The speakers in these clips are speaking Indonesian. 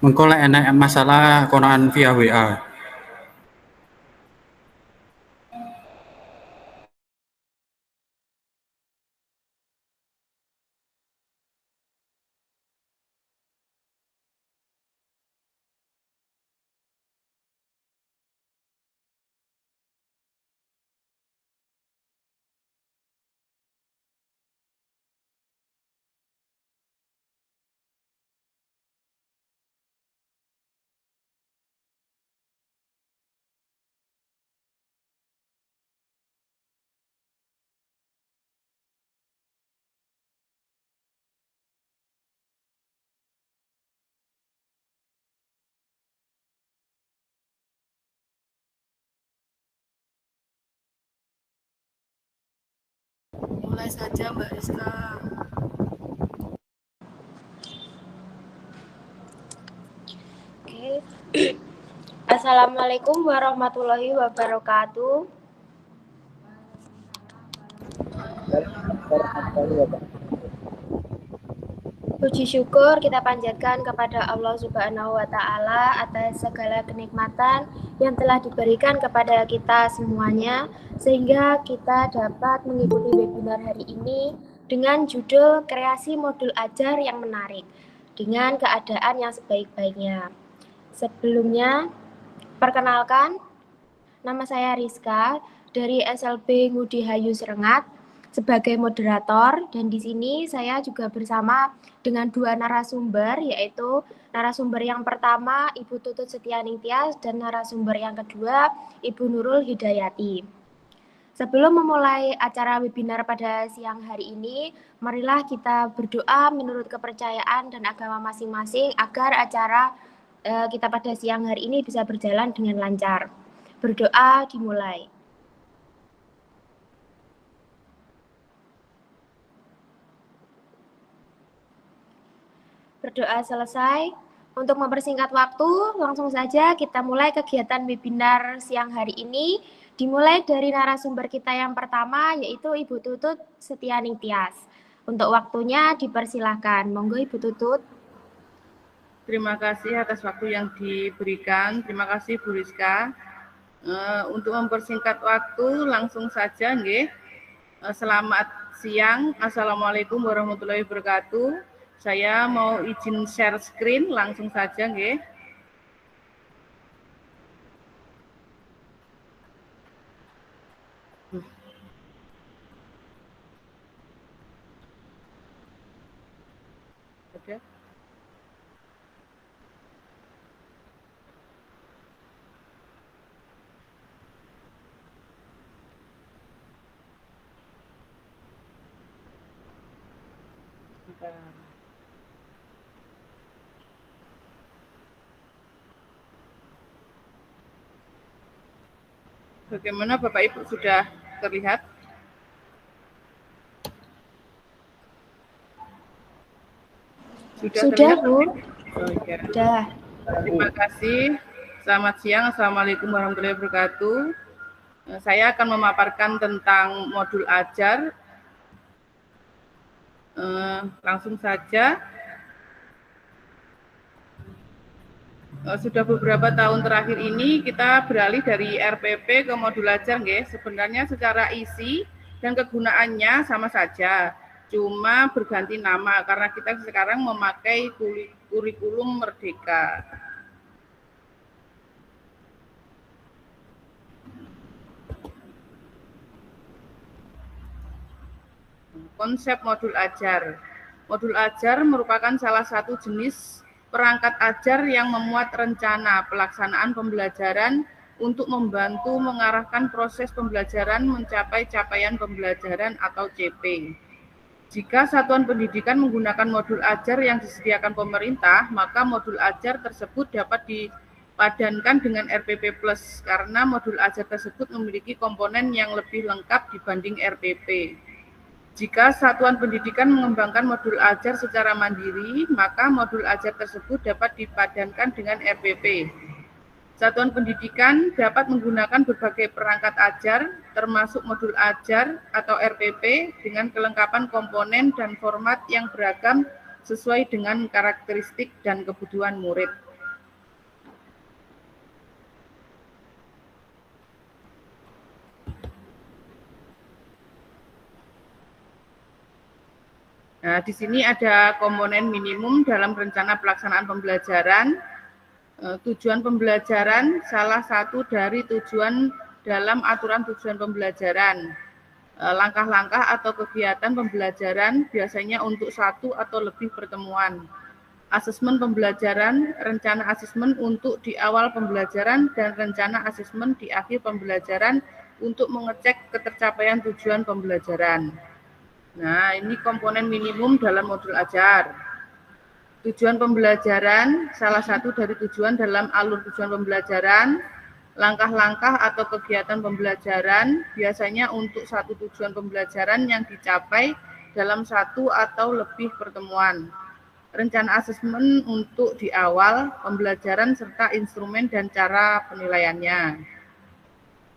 Engko lek enek masalah konoan via WA. Mulai saja Mbak Rizka. Oke. Assalamualaikum warahmatullahi wabarakatuh. Puji syukur kita panjatkan kepada Allah Subhanahu wa Ta'ala atas segala kenikmatan yang telah diberikan kepada kita semuanya, sehingga kita dapat mengikuti webinar hari ini dengan judul Kreasi Modul Ajar yang Menarik dengan keadaan yang sebaik-baiknya. Sebelumnya, perkenalkan, nama saya Rizka dari SLB Ngudi Hayu Serengat sebagai moderator, dan di sini saya juga bersama dengan dua narasumber, yaitu narasumber yang pertama Ibu Tutut Setianing Tias dan narasumber yang kedua Ibu Nurul Hidayati. Sebelum memulai acara webinar pada siang hari ini, marilah kita berdoa menurut kepercayaan dan agama masing-masing agar acara kita pada siang hari ini bisa berjalan dengan lancar. Berdoa dimulai. Berdoa selesai. Untuk mempersingkat waktu, langsung saja kita mulai kegiatan webinar siang hari ini. Dimulai dari narasumber kita yang pertama, yaitu Ibu Tutut Setianing Tias. Untuk waktunya dipersilahkan. Monggo Ibu Tutut. Terima kasih atas waktu yang diberikan. Terima kasih Bu Rizka. Untuk mempersingkat waktu, langsung saja nggih. Selamat siang. Assalamualaikum warahmatullahi wabarakatuh. Saya mau izin share screen langsung saja nggih. Ada? Bagaimana Bapak Ibu, sudah terlihat? Sudah Bu. Oh, ya. Sudah. Terima kasih. Selamat siang. Assalamualaikum warahmatullahi wabarakatuh. Saya akan memaparkan tentang modul ajar. Langsung saja. Sudah beberapa tahun terakhir ini kita beralih dari RPP ke modul ajar, nggih. Sebenarnya secara isi dan kegunaannya sama saja, cuma berganti nama karena kita sekarang memakai kurikulum Merdeka. Konsep modul ajar. Modul ajar merupakan salah satu jenis perangkat ajar yang memuat rencana pelaksanaan pembelajaran untuk membantu mengarahkan proses pembelajaran mencapai capaian pembelajaran atau CP. Jika satuan pendidikan menggunakan modul ajar yang disediakan pemerintah, maka modul ajar tersebut dapat dipadankan dengan RPP Plus karena modul ajar tersebut memiliki komponen yang lebih lengkap dibanding RPP. Jika satuan pendidikan mengembangkan modul ajar secara mandiri, maka modul ajar tersebut dapat dipadankan dengan RPP. Satuan pendidikan dapat menggunakan berbagai perangkat ajar, termasuk modul ajar atau RPP, dengan kelengkapan komponen dan format yang beragam sesuai dengan karakteristik dan kebutuhan murid. Nah, di sini ada komponen minimum dalam rencana pelaksanaan pembelajaran. Tujuan pembelajaran salah satu dari tujuan dalam aturan tujuan pembelajaran. Langkah-langkah atau kegiatan pembelajaran biasanya untuk satu atau lebih pertemuan. Asesmen pembelajaran, rencana asesmen untuk di awal pembelajaran dan rencana asesmen di akhir pembelajaran untuk mengecek ketercapaian tujuan pembelajaran. Nah, ini komponen minimum dalam modul ajar. Tujuan pembelajaran, salah satu dari tujuan dalam alur tujuan pembelajaran, langkah-langkah atau kegiatan pembelajaran biasanya untuk satu tujuan pembelajaran yang dicapai dalam satu atau lebih pertemuan. Rencana asesmen untuk di awal pembelajaran serta instrumen dan cara penilaiannya.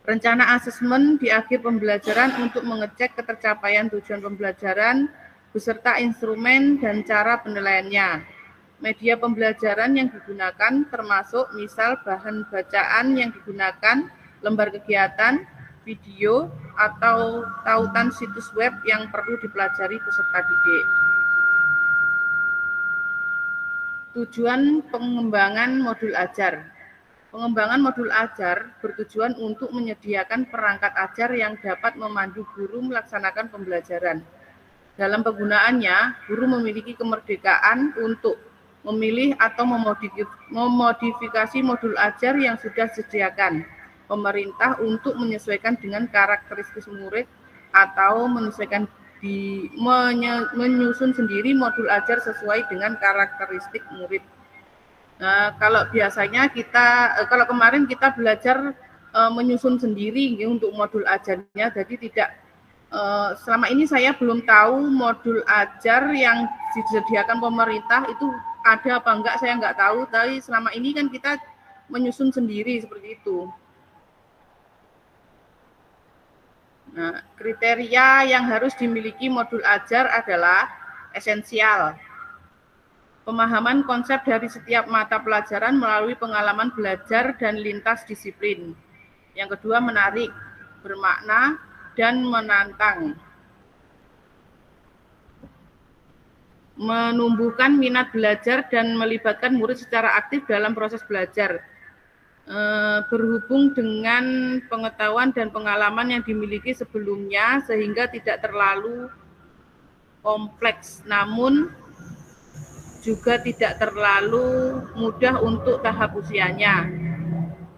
Rencana asesmen di akhir pembelajaran untuk mengecek ketercapaian tujuan pembelajaran beserta instrumen dan cara penilaiannya. Media pembelajaran yang digunakan termasuk misal bahan bacaan yang digunakan, lembar kegiatan, video, atau tautan situs web yang perlu dipelajari peserta didik. Tujuan pengembangan modul ajar. Pengembangan modul ajar bertujuan untuk menyediakan perangkat ajar yang dapat memandu guru melaksanakan pembelajaran. Dalam penggunaannya, guru memiliki kemerdekaan untuk memilih atau memodifikasi modul ajar yang sudah disediakan pemerintah untuk menyesuaikan dengan karakteristik murid atau menyusun sendiri modul ajar sesuai dengan karakteristik murid. Nah, kalau biasanya kalau kemarin kita belajar menyusun sendiri untuk modul ajarnya, jadi tidak selama ini saya belum tahu modul ajar yang disediakan pemerintah itu ada apa enggak, saya enggak tahu, tapi selama ini kan kita menyusun sendiri seperti itu. Nah, kriteria yang harus dimiliki modul ajar adalah esensial. Pemahaman konsep dari setiap mata pelajaran melalui pengalaman belajar dan lintas disiplin. Yang kedua, menarik, bermakna, dan menantang. Menumbuhkan minat belajar dan melibatkan murid secara aktif dalam proses belajar. Berhubung dengan pengetahuan dan pengalaman yang dimiliki sebelumnya sehingga tidak terlalu kompleks, namun juga tidak terlalu mudah untuk tahap usianya.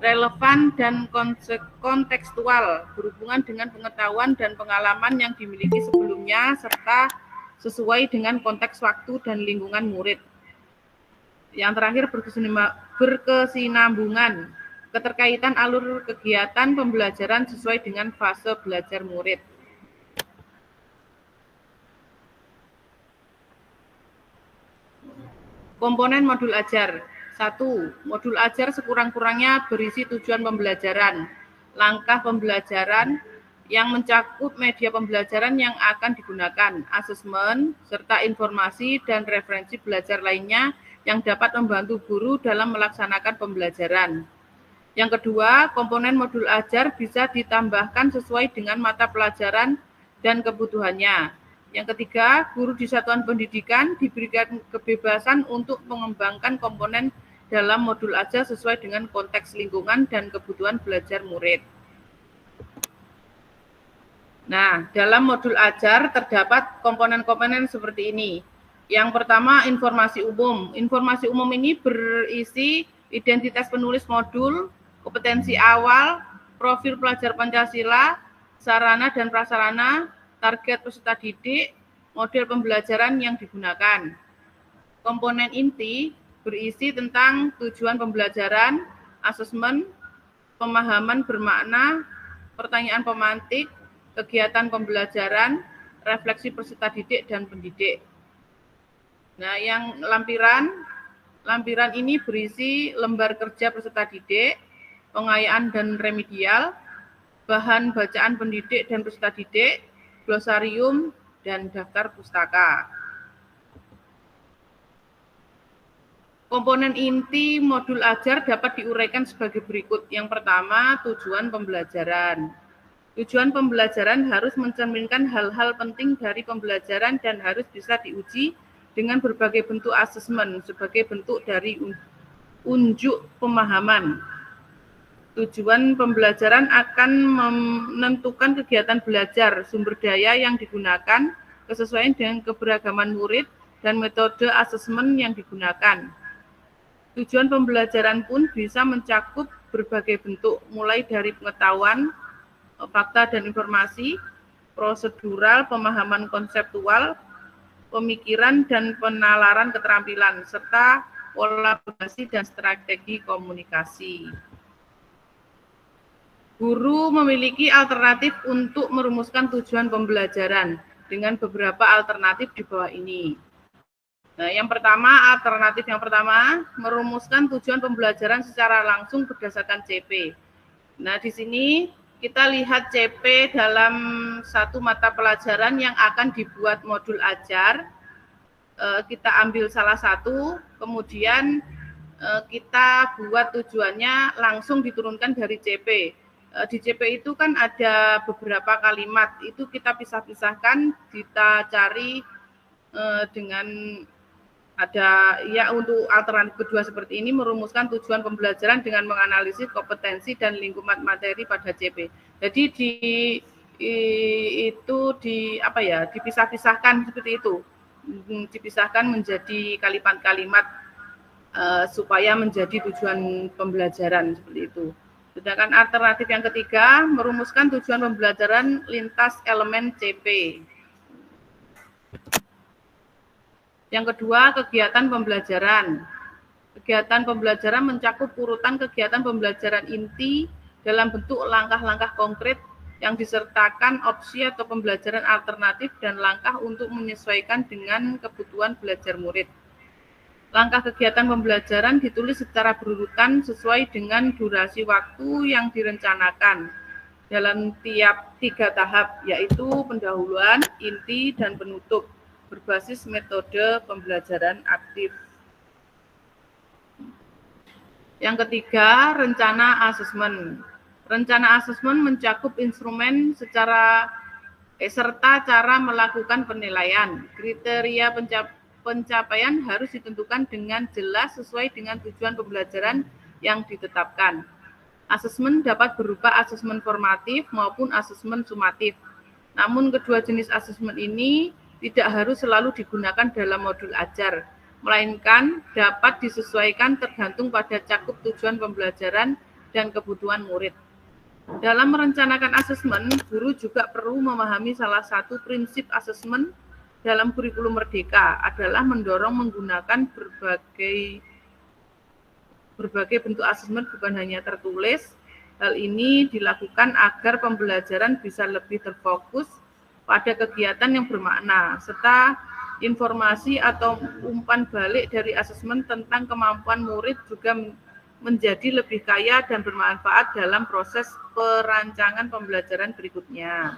Relevan dan kontekstual, berhubungan dengan pengetahuan dan pengalaman yang dimiliki sebelumnya serta sesuai dengan konteks waktu dan lingkungan murid. Yang terakhir, berkesinambungan, keterkaitan alur kegiatan pembelajaran sesuai dengan fase belajar murid. Komponen modul ajar. 1. Modul ajar sekurang-kurangnya berisi tujuan pembelajaran, langkah pembelajaran yang mencakup media pembelajaran yang akan digunakan, asesmen, serta informasi dan referensi belajar lainnya yang dapat membantu guru dalam melaksanakan pembelajaran. Yang kedua, komponen modul ajar bisa ditambahkan sesuai dengan mata pelajaran dan kebutuhannya. Yang ketiga, guru di satuan pendidikan diberikan kebebasan untuk mengembangkan komponen dalam modul ajar sesuai dengan konteks lingkungan dan kebutuhan belajar murid. Nah, dalam modul ajar terdapat komponen-komponen seperti ini. Yang pertama, informasi umum. Informasi umum ini berisi identitas penulis modul, kompetensi awal, profil pelajar Pancasila, sarana dan prasarana, target peserta didik, model pembelajaran yang digunakan. Komponen inti berisi tentang tujuan pembelajaran, asesmen, pemahaman bermakna, pertanyaan pemantik, kegiatan pembelajaran, refleksi peserta didik dan pendidik. Nah, yang lampiran ini berisi lembar kerja peserta didik, pengayaan dan remedial, bahan bacaan pendidik dan peserta didik, glosarium, dan daftar pustaka. Komponen inti modul ajar dapat diuraikan sebagai berikut. Yang pertama, tujuan pembelajaran. Tujuan pembelajaran harus mencerminkan hal-hal penting dari pembelajaran dan harus bisa diuji dengan berbagai bentuk asesmen sebagai bentuk dari unjuk pemahaman. Tujuan pembelajaran akan menentukan kegiatan belajar, sumber daya yang digunakan, kesesuaian dengan keberagaman murid, dan metode asesmen yang digunakan. Tujuan pembelajaran pun bisa mencakup berbagai bentuk, mulai dari pengetahuan, fakta dan informasi, prosedural, pemahaman konseptual, pemikiran dan penalaran keterampilan, serta kolaborasi dan strategi komunikasi. Guru memiliki alternatif untuk merumuskan tujuan pembelajaran dengan beberapa alternatif di bawah ini. Nah, alternatif yang pertama, merumuskan tujuan pembelajaran secara langsung berdasarkan CP. Nah, di sini kita lihat CP dalam satu mata pelajaran yang akan dibuat modul ajar. Kita ambil salah satu, kemudian kita buat tujuannya langsung diturunkan dari CP. Di CP itu kan ada beberapa kalimat, itu kita pisah-pisahkan, kita cari dengan ada ya untuk alternatif kedua seperti ini, merumuskan tujuan pembelajaran dengan menganalisis kompetensi dan lingkungan materi pada CP. Jadi dipisah-pisahkan seperti itu, dipisahkan menjadi kalimat-kalimat supaya menjadi tujuan pembelajaran seperti itu. Sedangkan alternatif yang ketiga, merumuskan tujuan pembelajaran lintas elemen CP. Yang kedua, kegiatan pembelajaran. Kegiatan pembelajaran mencakup urutan kegiatan pembelajaran inti dalam bentuk langkah-langkah konkret yang disertakan opsi atau pembelajaran alternatif dan langkah untuk menyesuaikan dengan kebutuhan belajar murid. Langkah kegiatan pembelajaran ditulis secara berurutan sesuai dengan durasi waktu yang direncanakan dalam tiap 3 tahap, yaitu pendahuluan, inti, dan penutup, berbasis metode pembelajaran aktif. Yang ketiga, rencana asesmen. Rencana asesmen mencakup instrumen serta cara melakukan penilaian. Kriteria pencapaian harus ditentukan dengan jelas sesuai dengan tujuan pembelajaran yang ditetapkan. Asesmen dapat berupa asesmen formatif maupun asesmen sumatif. Namun kedua jenis asesmen ini tidak harus selalu digunakan dalam modul ajar, melainkan dapat disesuaikan tergantung pada cakup tujuan pembelajaran dan kebutuhan murid. Dalam merencanakan asesmen, guru juga perlu memahami salah satu prinsip asesmen dalam kurikulum Merdeka adalah mendorong menggunakan berbagai bentuk asesmen bukan hanya tertulis. Hal ini dilakukan agar pembelajaran bisa lebih terfokus pada kegiatan yang bermakna, serta informasi atau umpan balik dari asesmen tentang kemampuan murid juga menjadi lebih kaya dan bermanfaat dalam proses perancangan pembelajaran berikutnya.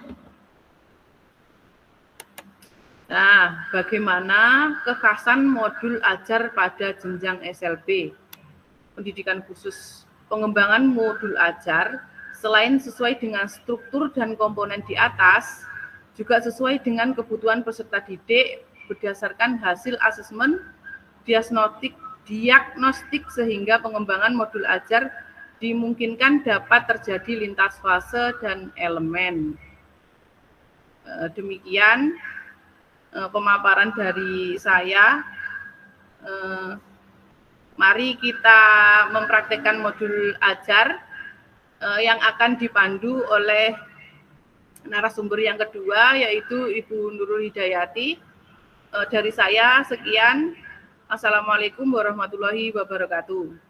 Nah, bagaimana kekhasan modul ajar pada jenjang SLB, pendidikan khusus? Pengembangan modul ajar, selain sesuai dengan struktur dan komponen di atas, juga sesuai dengan kebutuhan peserta didik berdasarkan hasil asesmen diagnostik sehingga pengembangan modul ajar dimungkinkan dapat terjadi lintas fase dan elemen. Demikian pemaparan dari saya. Mari kita mempraktekkan modul ajar yang akan dipandu oleh narasumber yang kedua, yaitu Ibu Nurul Hidayati. Dari saya sekian. Assalamualaikum warahmatullahi wabarakatuh.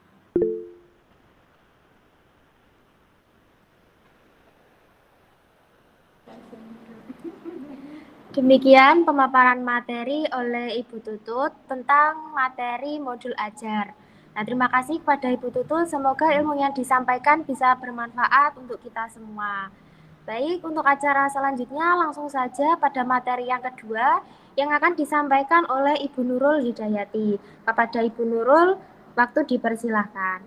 Demikian pemaparan materi oleh Ibu Tutut tentang materi modul ajar. Nah, terima kasih kepada Ibu Tutut. Semoga ilmu yang disampaikan bisa bermanfaat untuk kita semua. Baik, untuk acara selanjutnya langsung saja pada materi yang kedua yang akan disampaikan oleh Ibu Nurul Hidayati. Kepada Ibu Nurul, waktu dipersilahkan.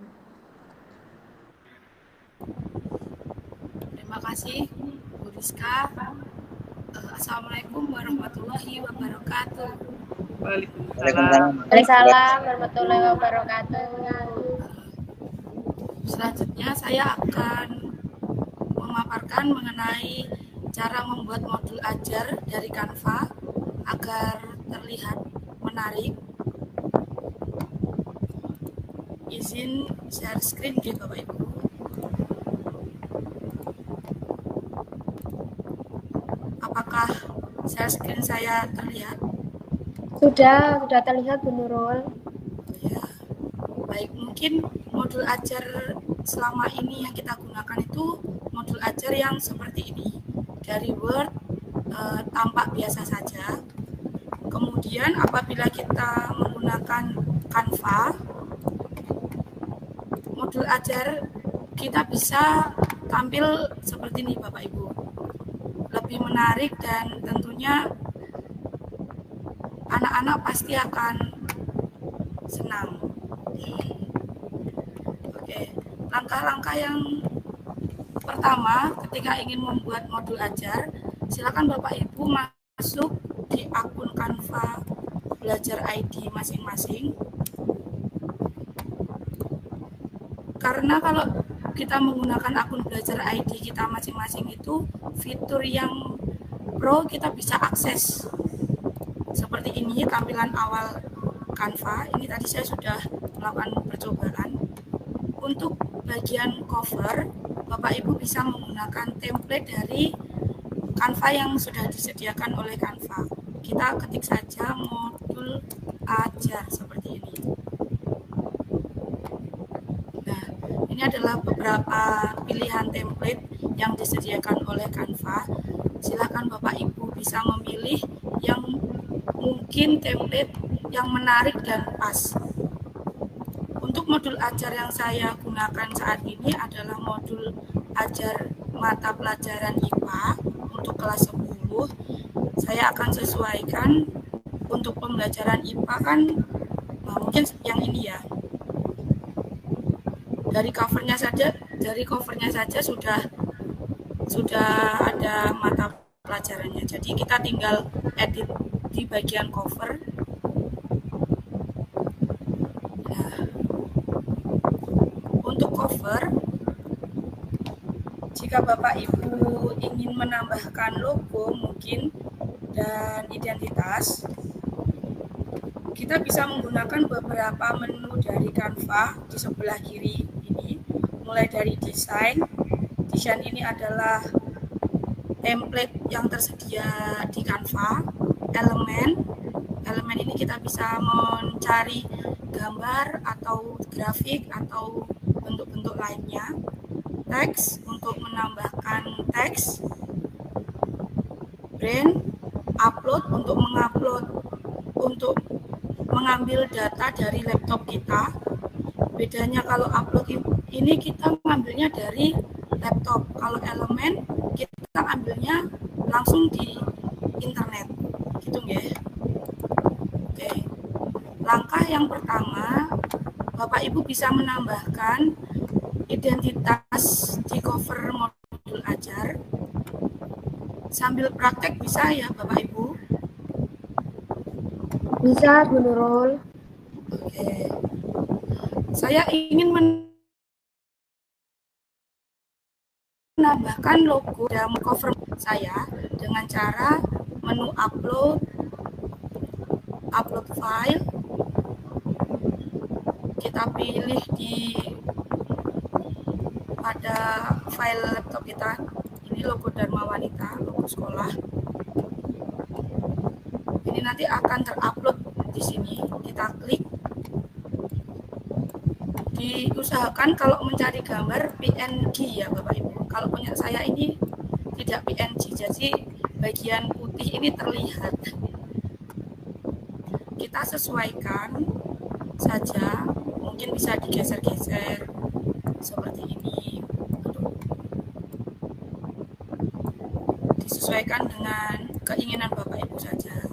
Terima kasih Rizka. Assalamualaikum warahmatullahi wabarakatuh. Waalaikumsalam. Waalaikumsalam warahmatullahi wabarakatuh. Selanjutnya saya akan memaparkan mengenai cara membuat modul ajar dari Canva agar terlihat menarik. Izin share screen ya Bapak Ibu. Apakah share screen saya terlihat? Sudah terlihat Bu Nurul. Ya. Baik, mungkin modul ajar selama ini yang kita gunakan itu modul ajar yang seperti ini. Dari Word tampak biasa saja. Kemudian apabila kita menggunakan Canva, modul ajar kita bisa tampil seperti ini Bapak Ibu. Lebih menarik dan tentunya anak-anak pasti akan senang. Oke, langkah-langkah yang pertama ketika ingin membuat modul ajar, silakan Bapak Ibu masuk di akun Canva Belajar ID masing-masing. Karena kalau kita menggunakan akun Belajar ID kita masing-masing itu fitur yang pro kita bisa akses. Seperti ini tampilan awal Canva. Ini tadi saya sudah melakukan percobaan. Untuk bagian cover, Bapak Ibu bisa menggunakan template dari Canva yang sudah disediakan oleh Canva. Kita ketik saja modul ajar seperti ini. Nah, ini adalah beberapa pilihan template yang disediakan oleh Canva. Silakan Bapak Ibu bisa memilih yang mungkin template yang menarik dan pas. Untuk modul ajar yang saya gunakan saat ini adalah modul ajar mata pelajaran IPA untuk kelas 10. Saya akan sesuaikan untuk pembelajaran IPA kan mungkin yang ini ya. Dari covernya saja sudah ada mata pelajarannya. Jadi kita tinggal edit di bagian cover. Nah, untuk cover, jika Bapak Ibu ingin menambahkan logo mungkin dan identitas, kita bisa menggunakan beberapa menu dari Canva di sebelah kiri ini, mulai dari desain. Desain ini adalah template yang tersedia di Canva. Elemen ini kita bisa mencari gambar atau grafik atau bentuk-bentuk lainnya. Teks untuk menambahkan teks. Brand, upload untuk mengupload, untuk mengambil data dari laptop kita. Bedanya kalau upload ini kita mengambilnya dari laptop. Kalau elemen kita ambilnya langsung di internet. Gitu ya. Oke. Langkah yang pertama, Bapak Ibu bisa menambahkan identitas di cover modul ajar. Sambil praktek bisa ya Bapak Ibu? Bisa Bu Nurul. Oke. Saya ingin menambahkan logo dalam cover saya dengan cara menu upload file. Kita pilih pada file laptop kita. Ini logo Dharma Wanita, logo sekolah. Ini nanti akan terupload di sini. Kita klik. Diusahakan kalau mencari gambar PNG ya Bapak Ibu. Kalau punya saya ini tidak PNG, jadi bagian putih ini terlihat. Kita sesuaikan saja, mungkin bisa digeser-geser seperti ini. Disesuaikan dengan keinginan Bapak Ibu saja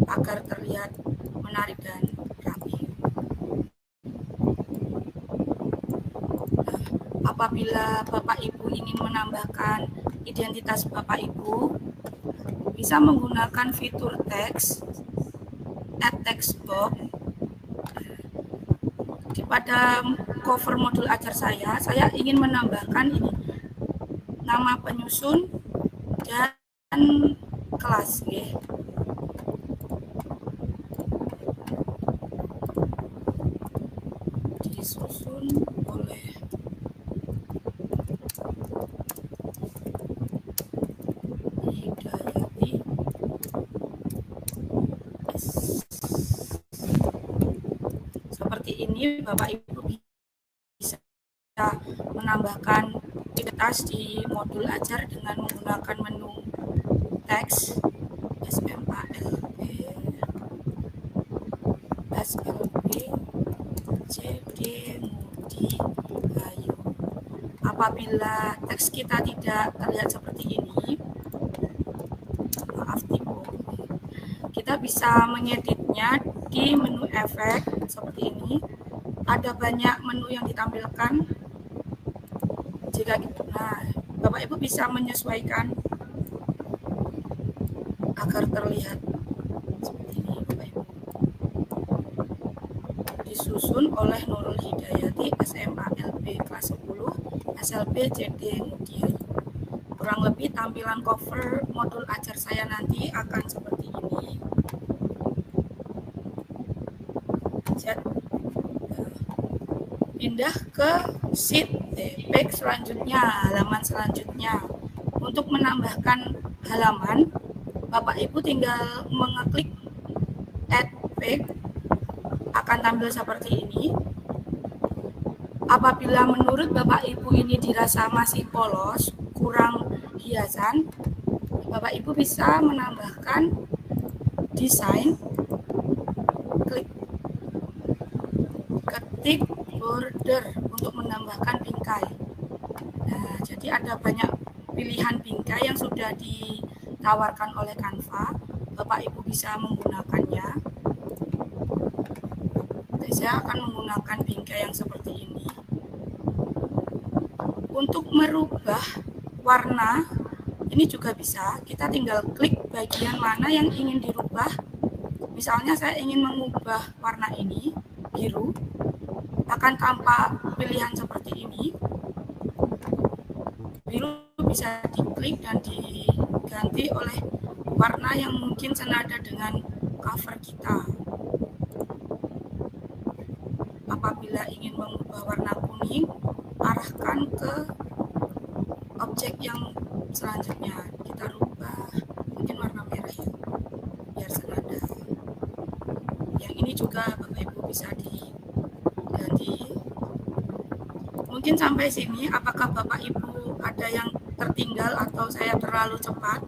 agar terlihat menarik dan rapi. Apabila Bapak Ibu ingin menambahkan identitas Bapak Ibu, bisa menggunakan fitur teks, add text box. Pada cover modul ajar saya ingin menambahkan ini, nama penyusun dan kelas. Disusun oleh Hidayati seperti ini. Bapak Ibu bisa menambahkan identitas di modul ajar dengan menggunakan menu teks SMALP CD Mudi Ayu. Apabila teks kita tidak terlihat seperti ini, maaf tipe, kita bisa mengeditnya di menu efek seperti ini. Ada banyak menu yang ditampilkan. Jika gitu, Bapak Ibu bisa menyesuaikan agar terlihat seperti ini. Bapak Ibu, disusun oleh Nurul Hidayati SMALP kelas 10 SLB CD Mudia. Kurang lebih tampilan cover modul ajar saya nanti akan seperti ini. Pindah ke sheet page selanjutnya, halaman selanjutnya. Untuk menambahkan halaman, Bapak Ibu tinggal mengeklik add page, akan tampil seperti ini. Apabila menurut Bapak Ibu ini dirasa masih polos, kurang hiasan, Bapak Ibu bisa menambahkan desain, klik ketik border untuk menambahkan bingkai. Jadi ada banyak pilihan bingkai yang sudah ditawarkan oleh Canva. Bapak Ibu bisa menggunakannya. Saya akan menggunakan bingkai yang seperti ini. Untuk merubah warna, ini juga bisa. Kita tinggal klik bagian mana yang ingin dirubah. Misalnya saya ingin mengubah warna ini, biru, akan tampak pilihan seperti ini. Biru bisa diklik dan diganti oleh warna yang mungkin senada dengan cover kita. Apabila ingin mengubah warna kuning, arahkan ke objek yang selanjutnya. Kita rubah mungkin warna merah ya, biar senada. Yang ini juga Bapak Ibu bisa diganti. Mungkin sampai sini, apakah Bapak Ibu ada yang tertinggal atau saya terlalu cepat?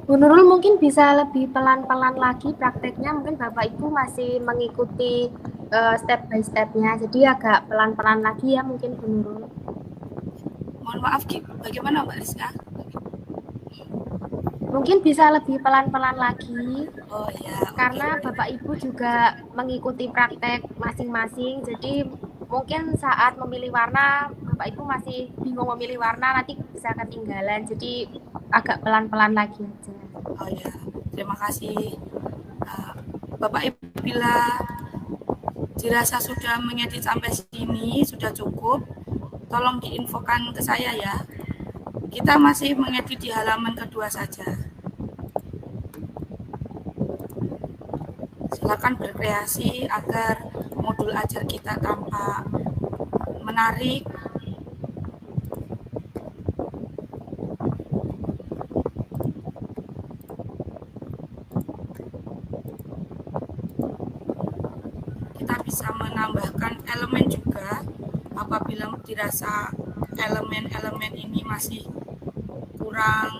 Bu Nurul mungkin bisa lebih pelan-pelan lagi prakteknya, mungkin Bapak Ibu masih mengikuti step by step-nya, jadi agak pelan-pelan lagi ya mungkin Bu Nurul. Mohon maaf, bagaimana Mbak Rizka? Mungkin bisa lebih pelan-pelan lagi. Oh ya. Karena Bapak Ibu juga mengikuti praktek masing-masing, jadi mungkin saat memilih warna Bapak Ibu masih bingung memilih warna, nanti bisa ketinggalan, jadi agak pelan-pelan lagi aja. Oh ya, terima kasih. Bapak Ibu, bila dirasa sudah mengedit sampai sini sudah cukup, tolong diinfokan ke saya ya. Kita masih mengedit di halaman kedua saja. Silakan berkreasi agar modul ajar kita tampak menarik. Kita bisa menambahkan elemen juga apabila dirasa elemen-elemen ini masih kurang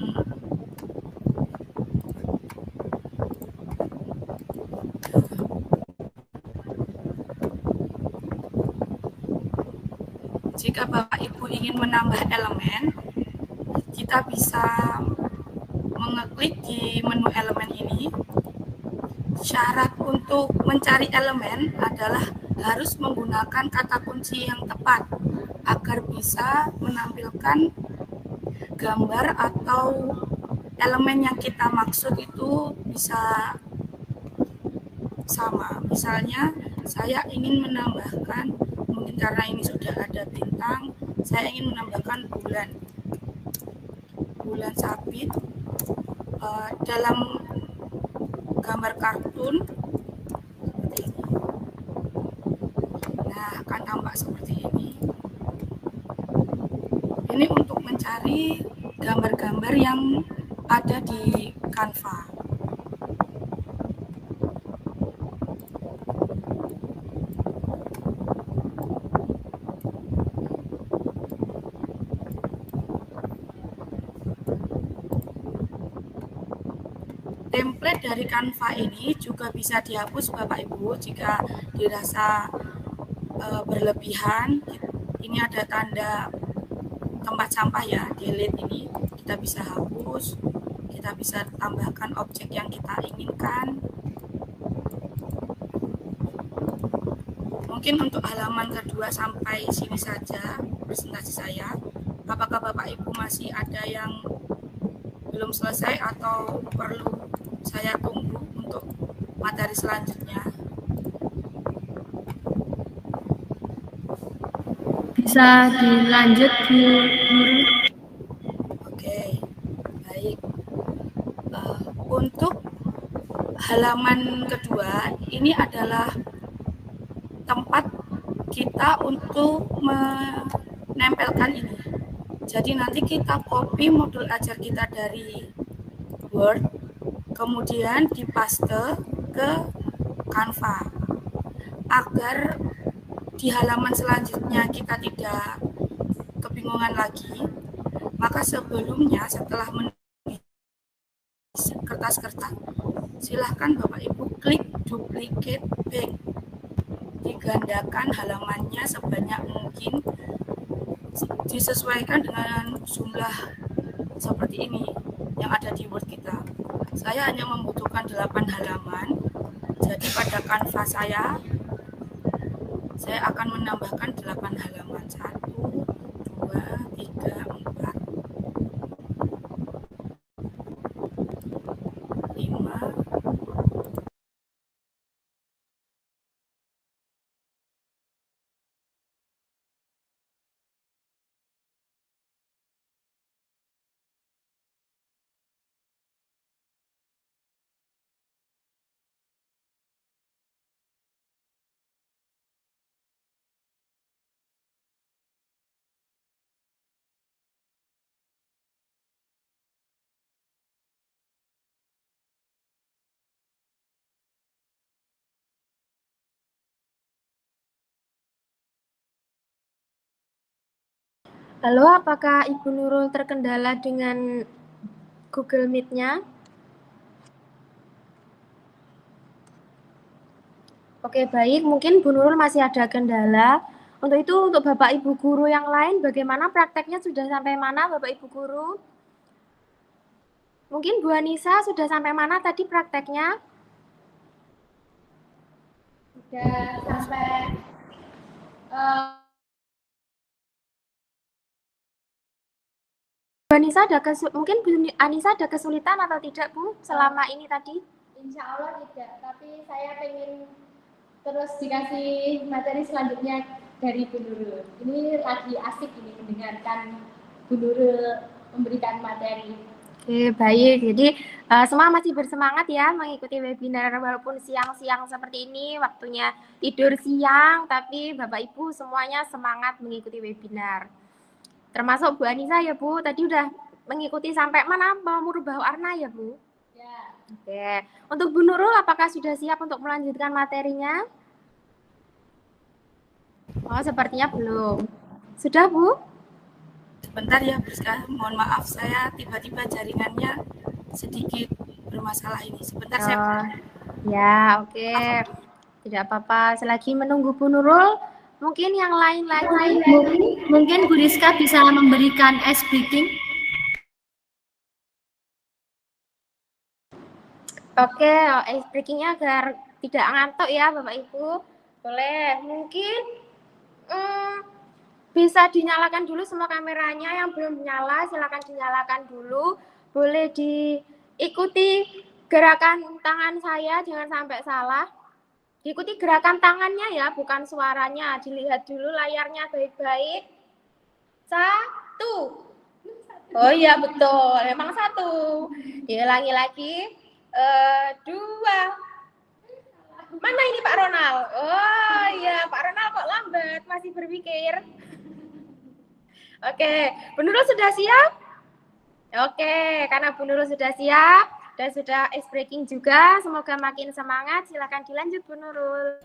jika Bapak Ibu ingin menambah elemen, kita bisa mengeklik di menu elemen ini. Syarat untuk mencari elemen adalah harus menggunakan kata kunci yang tepat agar bisa menampilkan gambar atau elemen yang kita maksud itu bisa sama. Misalnya saya ingin menambahkan, mungkin karena ini sudah ada bintang, saya ingin menambahkan bulan sabit dalam gambar kartun seperti ini. Nah, akan tampak seperti ini. Ini untuk mencari gambar-gambar yang ada di Canva. Template dari Canva ini juga bisa dihapus Bapak Ibu jika dirasa berlebihan. Ini ada tanda tempat sampah ya, delete ini. Kita bisa hapus, kita bisa tambahkan objek yang kita inginkan. Mungkin untuk halaman kedua sampai sini saja presentasi saya. Apakah Bapak Ibu masih ada yang belum selesai atau perlu saya tunggu untuk materi selanjutnya? Bisa dilanjut, Bu Guru. Oke, baik. Untuk halaman kedua, ini adalah tempat kita untuk menempelkan ini. Jadi nanti kita copy modul ajar kita dari Word, kemudian dipaste ke Canva agar di halaman selanjutnya kita tidak kebingungan lagi. Maka sebelumnya setelah menulis kertas-kertas, silahkan Bapak Ibu klik duplicate back, digandakan halamannya sebanyak mungkin, disesuaikan dengan jumlah seperti ini yang ada di Word kita. Saya hanya membutuhkan 8 halaman, jadi pada Canva saya akan menambahkan 8 halaman. 1, 2, 3, 4, 5, Halo, apakah Ibu Nurul terkendala dengan Google Meet-nya? Oke, baik. Mungkin Bu Nurul masih ada kendala. Untuk itu, untuk Bapak Ibu Guru yang lain, bagaimana prakteknya sudah sampai mana Bapak Ibu Guru? Mungkin Bu Anissa sudah sampai mana tadi prakteknya? Sudah sampai... Bu Anissa mungkin Bu Anissa ada kesulitan atau tidak Bu selama ini tadi? Insya Allah tidak, tapi saya pengen terus dikasih materi selanjutnya dari Bu Nurul. Ini lagi asik ini mendengarkan Bu Nurul memberikan materi. Oke, baik. Jadi semua masih bersemangat ya mengikuti webinar walaupun siang-siang seperti ini, waktunya tidur siang, tapi Bapak Ibu semuanya semangat mengikuti webinar. Termasuk Bu Anissa ya Bu, tadi udah mengikuti sampai mana? Mau merubah warna ya Bu? Ya. Oke, untuk Bu Nurul apakah sudah siap untuk melanjutkan materinya? Oh, sepertinya belum. Sudah Bu? sebentar ya Briska, mohon maaf saya tiba-tiba jaringannya sedikit bermasalah ini. Sebentar saya. Ya, oke. Tidak apa-apa. Selagi menunggu Bu Nurul, mungkin yang lain lagi. Mungkin Bu Rizka bisa memberikan ice breaking. Oke, ice breakingnya agar tidak ngantuk ya Bapak Ibu. Boleh, mungkin bisa dinyalakan dulu semua kameranya. Yang belum nyala silakan dinyalakan dulu. Boleh diikuti gerakan tangan saya, jangan sampai salah. Diikuti gerakan tangannya ya, bukan suaranya. Dilihat dulu layarnya baik-baik. 1. Oh iya betul, memang 1. Diulangi lagi. 2. Mana ini Pak Ronald? Oh iya, Pak Ronald kok lambat, masih berpikir. Oke, Bu Nurul sudah siap? Oke, karena Bu Nurul sudah siap dan sudah ice breaking juga, semoga makin semangat. Silakan dilanjut Bu Nurul.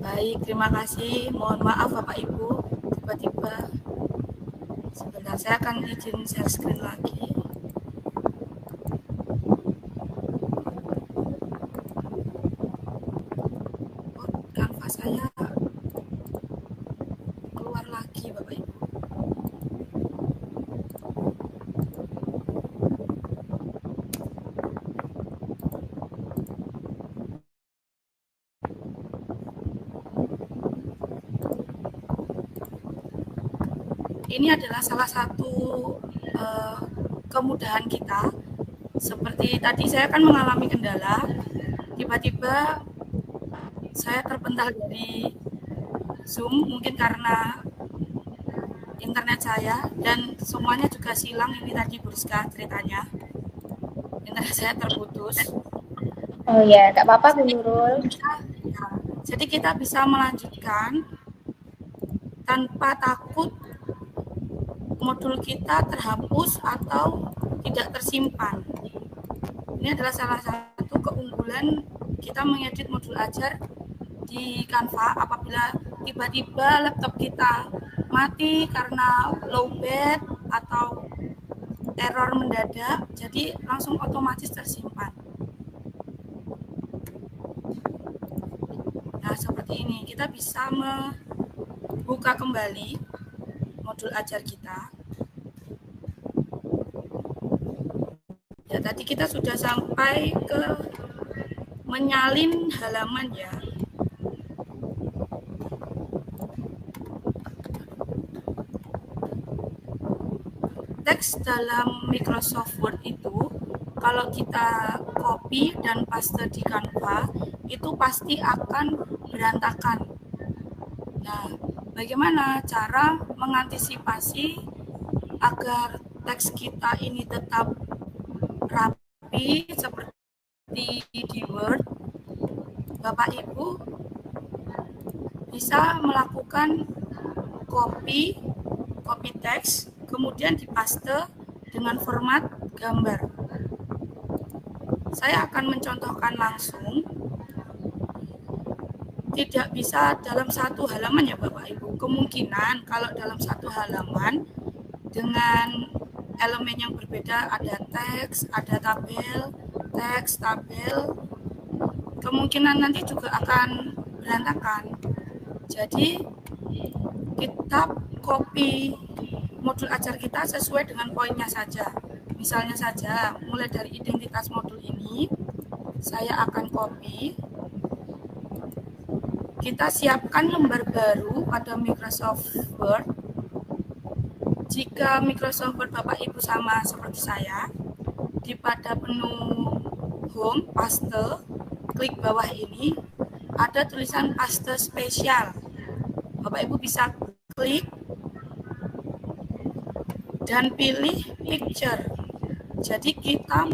Baik, terima kasih. Mohon maaf Bapak Ibu, tiba-tiba sebentar saya akan izin share screen lagi. Canva saya keluar lagi Bapak Ibu. Ini adalah salah satu kemudahan kita. Seperti tadi saya kan mengalami kendala, tiba-tiba saya terpental dari Zoom, mungkin karena internet saya, dan semuanya juga silang. Ini tadi Burska ceritanya, internet saya terputus. Oh ya, nggak apa-apa Bu Nurul. Jadi kita bisa melanjutkan tanpa takut modul kita terhapus atau tidak tersimpan. Ini adalah salah satu keunggulan kita mengedit modul ajar di Canva. Apabila tiba-tiba laptop kita mati karena lowbat atau error mendadak, jadi langsung otomatis tersimpan. Nah, seperti ini kita bisa membuka kembali modul ajar kita. Ya, tadi kita sudah sampai ke menyalin halaman ya. Teks dalam Microsoft Word itu kalau kita copy dan paste di Canva itu pasti akan berantakan. Nah, bagaimana cara mengantisipasi agar teks kita ini tetap rapi seperti di Word? Bapak Ibu bisa melakukan copy teks, kemudian dipaste dengan format gambar. Saya akan mencontohkan langsung. Tidak bisa dalam satu halaman ya Bapak Ibu. Kemungkinan kalau dalam satu halaman dengan elemen yang berbeda, ada teks, ada tabel, teks, tabel, kemungkinan nanti juga akan berantakan. Jadi kita copy modul ajar kita sesuai dengan poinnya saja. Misalnya saja, mulai dari identitas modul ini, saya akan copy. Kita siapkan lembar baru pada Microsoft Word. Jika Microsoft Word Bapak Ibu sama seperti saya, pada menu Home, paste, klik bawah ini, ada tulisan paste spesial. Bapak Ibu bisa klik dan pilih picture. Jadi kita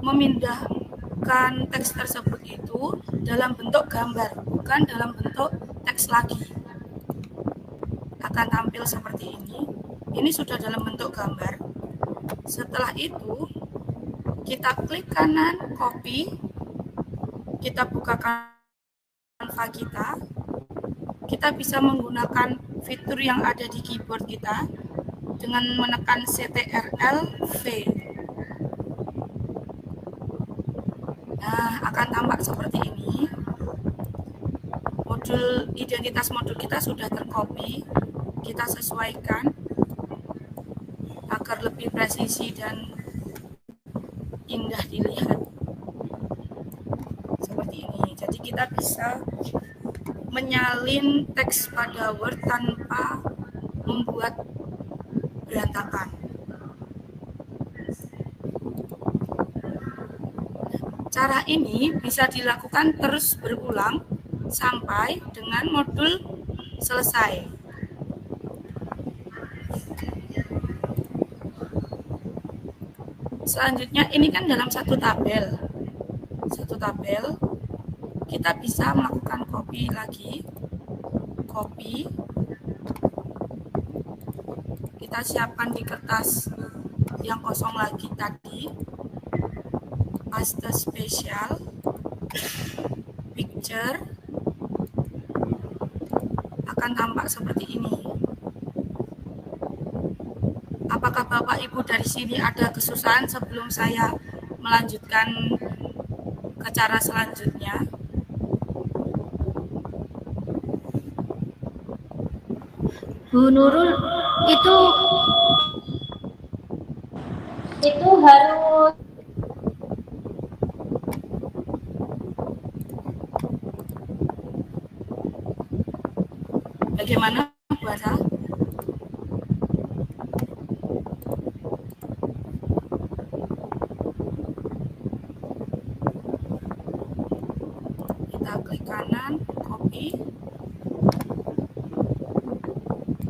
memindahkan teks tersebut itu dalam bentuk gambar, bukan dalam bentuk teks lagi. Akan tampil seperti ini. Ini sudah dalam bentuk gambar. Setelah itu, kita klik kanan, copy. Kita buka Canva kita. Kita bisa menggunakan fitur yang ada di keyboard kita dengan menekan CTRL-V. Nah, akan tampak seperti ini. Identitas modul kita sudah tercopy. Kita sesuaikan agar lebih presisi dan indah dilihat. kita bisa menyalin teks pada Word tanpa membuat berantakan. Cara ini bisa dilakukan terus berulang sampai dengan modul selesai. Selanjutnya ini kan dalam satu tabel. Kita bisa melakukan copy lagi. Copy. Kita siapkan di kertas yang kosong lagi tadi. Paste spesial. Picture. Akan tampak seperti ini. Apakah Bapak Ibu dari sini ada kesusahan sebelum saya melanjutkan ke cara selanjutnya? Bu Nurul, itu harus Bagaimana Bu Asa? Kita klik kanan, copy.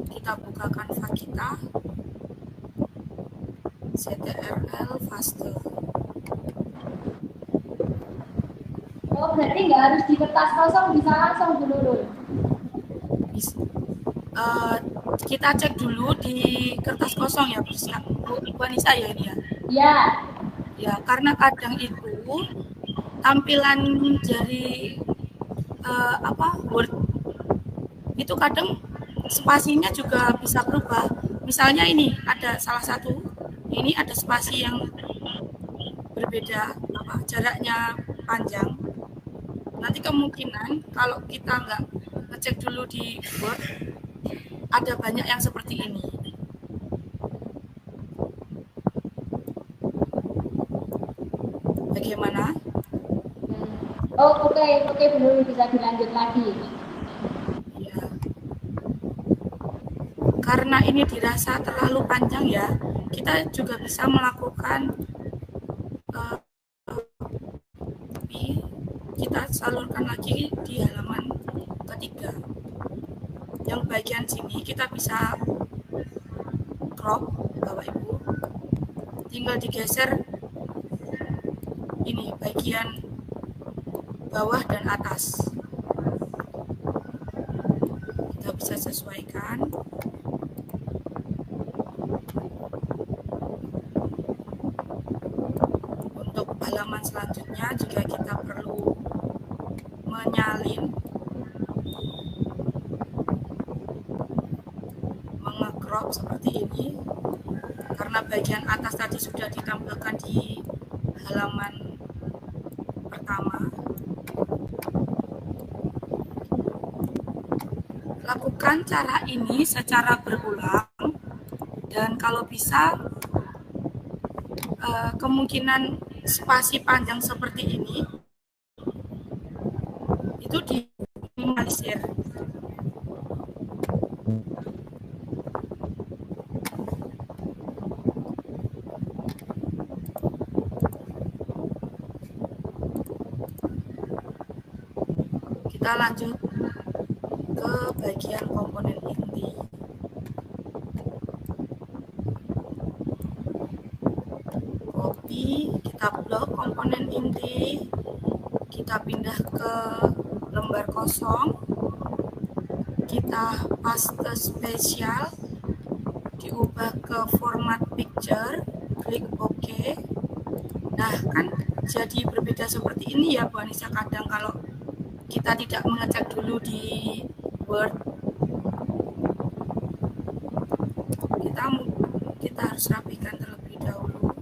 Kita buka Canva kita. CTRL Faster. Oh, berarti nggak harus di kertas kosong, bisa langsung Bu Nurul. Kita cek dulu di kertas kosong ya, Bu Anissa ya ini ya. Ya. Ya, karena kadang itu tampilan dari Word itu kadang spasinya juga bisa berubah. Misalnya ini ada salah satu, ini ada spasi yang berbeda, jaraknya panjang. Nanti kemungkinan kalau kita nggak ngecek dulu di Word, ada banyak yang seperti ini. Bagaimana? Oh, oke, Bu Nurul, bisa dilanjut lagi. Ya. Karena ini dirasa terlalu panjang ya, kita juga bisa melakukan kita salurkan lagi di halaman ketiga. Yang bagian sini kita bisa crop, Bapak Ibu. Tinggal digeser ini bagian bawah dan atas. Kita bisa sesuaikan. Untuk halaman selanjutnya jika kita perlu menyalin, menge-crop seperti ini, karena bagian atas tadi sudah ditampilkan di halaman pertama. Lakukan cara ini secara berulang, dan kalau bisa kemungkinan spasi panjang seperti ini itu diminimalisir. Kita lanjut ke bagian komponen inti. Copy, kita blok komponen inti, kita pindah ke lembar kosong, kita paste spesial, diubah ke format picture, klik OK. Nah, kan jadi berbeda seperti ini ya Bu Anissa. Kadang kalau kita tidak mengecek dulu di Word, kita harus rapikan terlebih dahulu.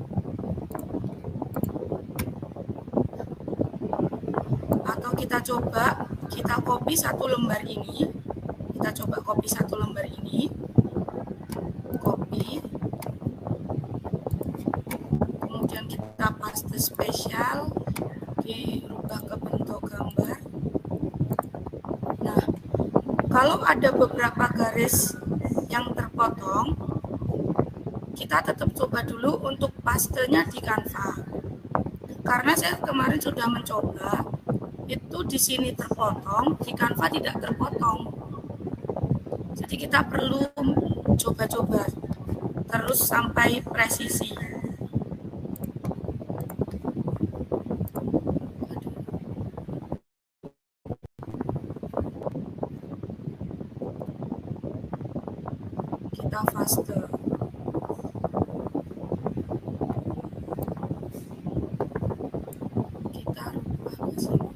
Atau kita coba, kita copy satu lembar ini, copy, kemudian kita paste spesial, dirubah ke bentuk gambar, Kalau ada beberapa garis yang terpotong, kita tetap coba dulu untuk pastenya di Canva. Karena saya kemarin sudah mencoba, itu di sini terpotong, di Canva tidak terpotong. Jadi kita perlu coba-coba terus sampai presisi. Kita faster. Kita rubah ke sini.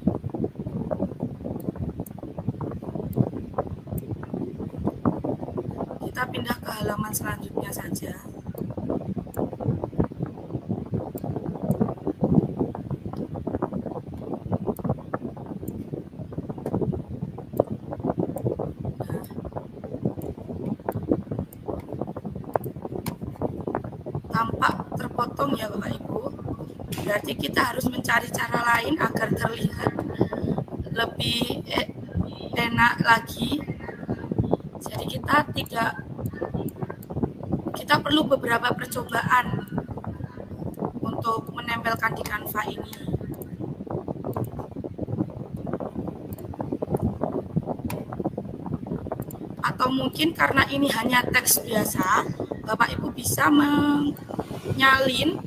Kita pindah ke halaman selanjutnya saja. Tampak terpotong ya Bapak Ibu. Berarti kita harus mencari cara lain agar terlihat lebih enak lagi. Jadi kita perlu beberapa percobaan untuk menempelkan di Canva ini. Atau mungkin karena ini hanya teks biasa, Bapak Ibu bisa menyalin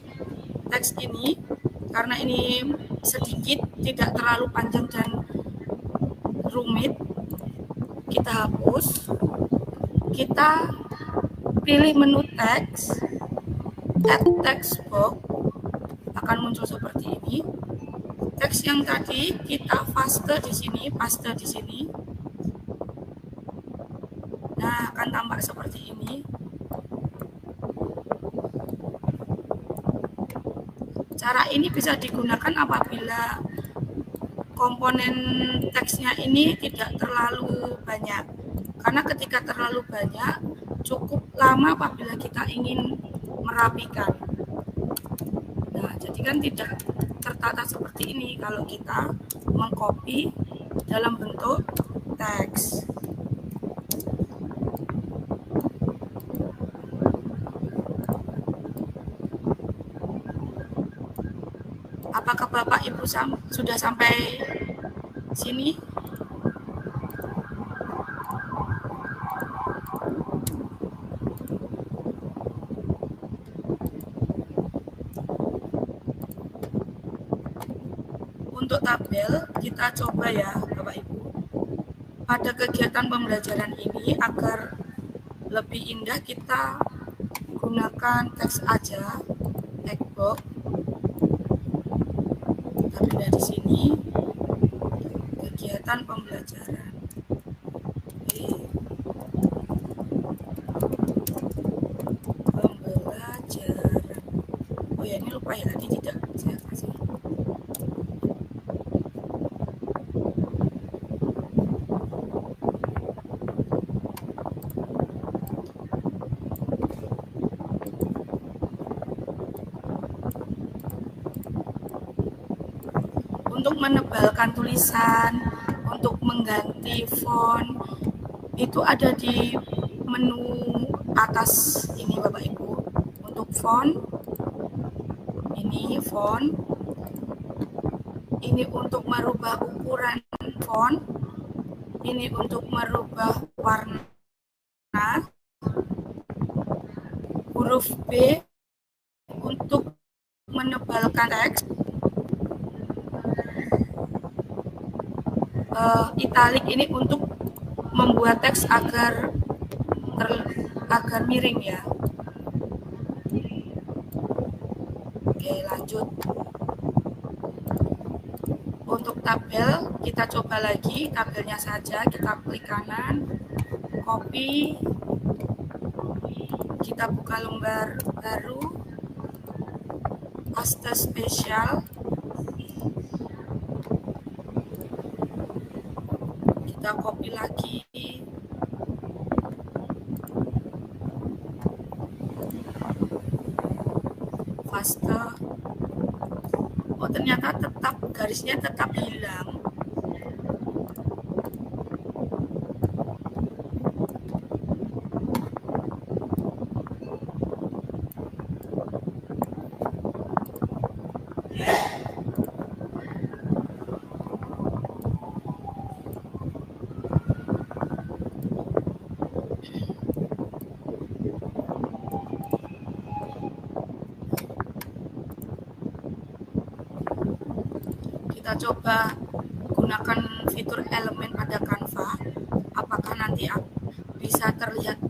teks ini karena ini sedikit, tidak terlalu panjang dan rumit. Kita hapus, kita pilih menu teks, add text box, akan muncul seperti ini. Teks yang tadi kita paste di sini. Nah, akan tampak seperti ini. Cara ini bisa digunakan apabila komponen teksnya ini tidak terlalu banyak. Karena ketika terlalu banyak, cukup lama apabila kita ingin merapikan. Nah, jadi kan tidak tertata seperti ini kalau kita mengcopy dalam bentuk teks. Apakah Bapak Ibu sudah sampai sini? Untuk tabel, kita coba ya Bapak Ibu. Pada kegiatan pembelajaran ini, agar lebih indah, kita gunakan teks aja, text box. Kita pindah di sini, kegiatan pembelajaran. Pembelajaran. Oh ya, ini lupa ya, tadi tidak saya kasih. Untuk menebalkan tulisan, untuk mengganti font, itu ada di menu atas ini Bapak Ibu. Untuk font, ini font. Ini untuk merubah ukuran font. Ini untuk merubah warna. Huruf B untuk menebalkan teks. Italik ini untuk membuat teks agar miring ya. Oke, lanjut. Untuk tabel, kita coba lagi tabelnya saja. Kita klik kanan, copy, kita buka lembar baru, paste spesial. Kita copy lagi, paste. Oh, ternyata garisnya tetap hilang. Kita coba gunakan fitur elemen pada Canva. Apakah nanti bisa terlihat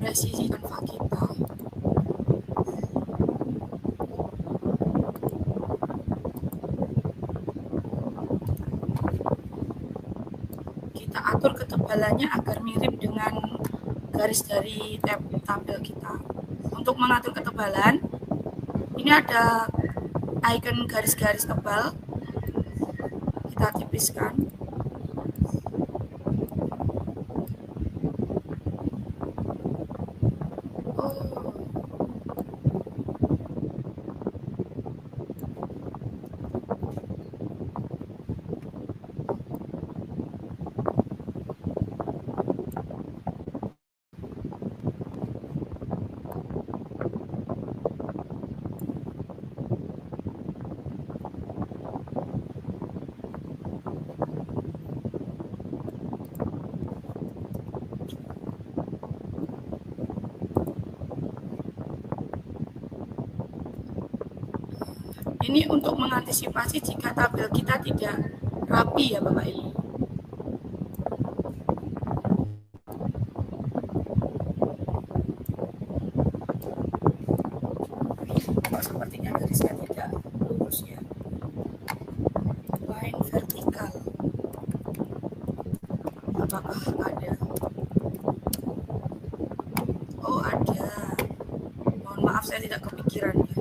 presisi Canva kita? Kita atur ketebalannya agar mirip dengan garis dari tabel kita. Untuk mengatur ketebalan, ini ada icon garis-garis tebal. Kita tipiskan. Ini untuk mengantisipasi jika tabel kita tidak rapi ya Bapak Ibu. Sepertinya garisnya tidak lurus ya. Line vertikal. Apakah ada? Oh ada. Mohon maaf saya tidak kepikiran ya.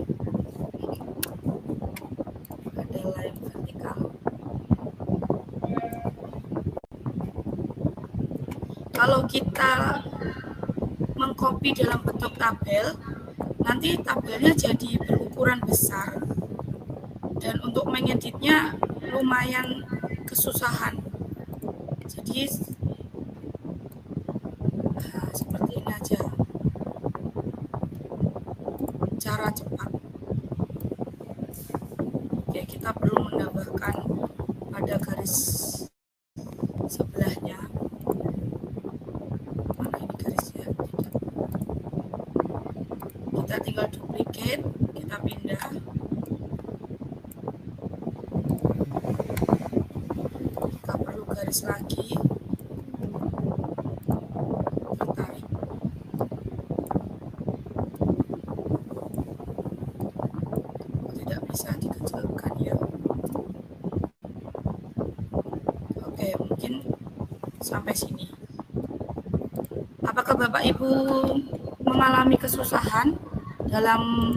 Kalau kita mengcopy dalam bentuk tabel, nanti tabelnya jadi berukuran besar dan untuk mengeditnya lumayan kesusahan. Jadi seperti ini aja cara cepat. Oke, kita perlu menambahkan pada garis sebelahnya. Kita tinggal duplicate, kita pindah. Kita perlu garis lagi. Tarik. Tidak bisa dikecilkan ya. Oke, mungkin sampai sini. Apakah Bapak Ibu mengalami kesusahan dalam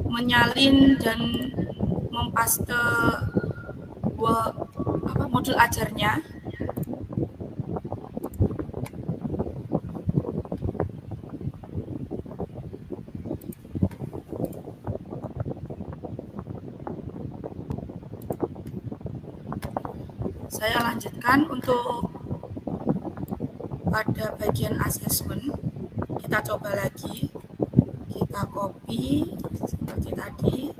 menyalin dan mempaste modul ajarnya? Saya lanjutkan untuk pada bagian asesmen. Kita coba lagi, kita copy seperti tadi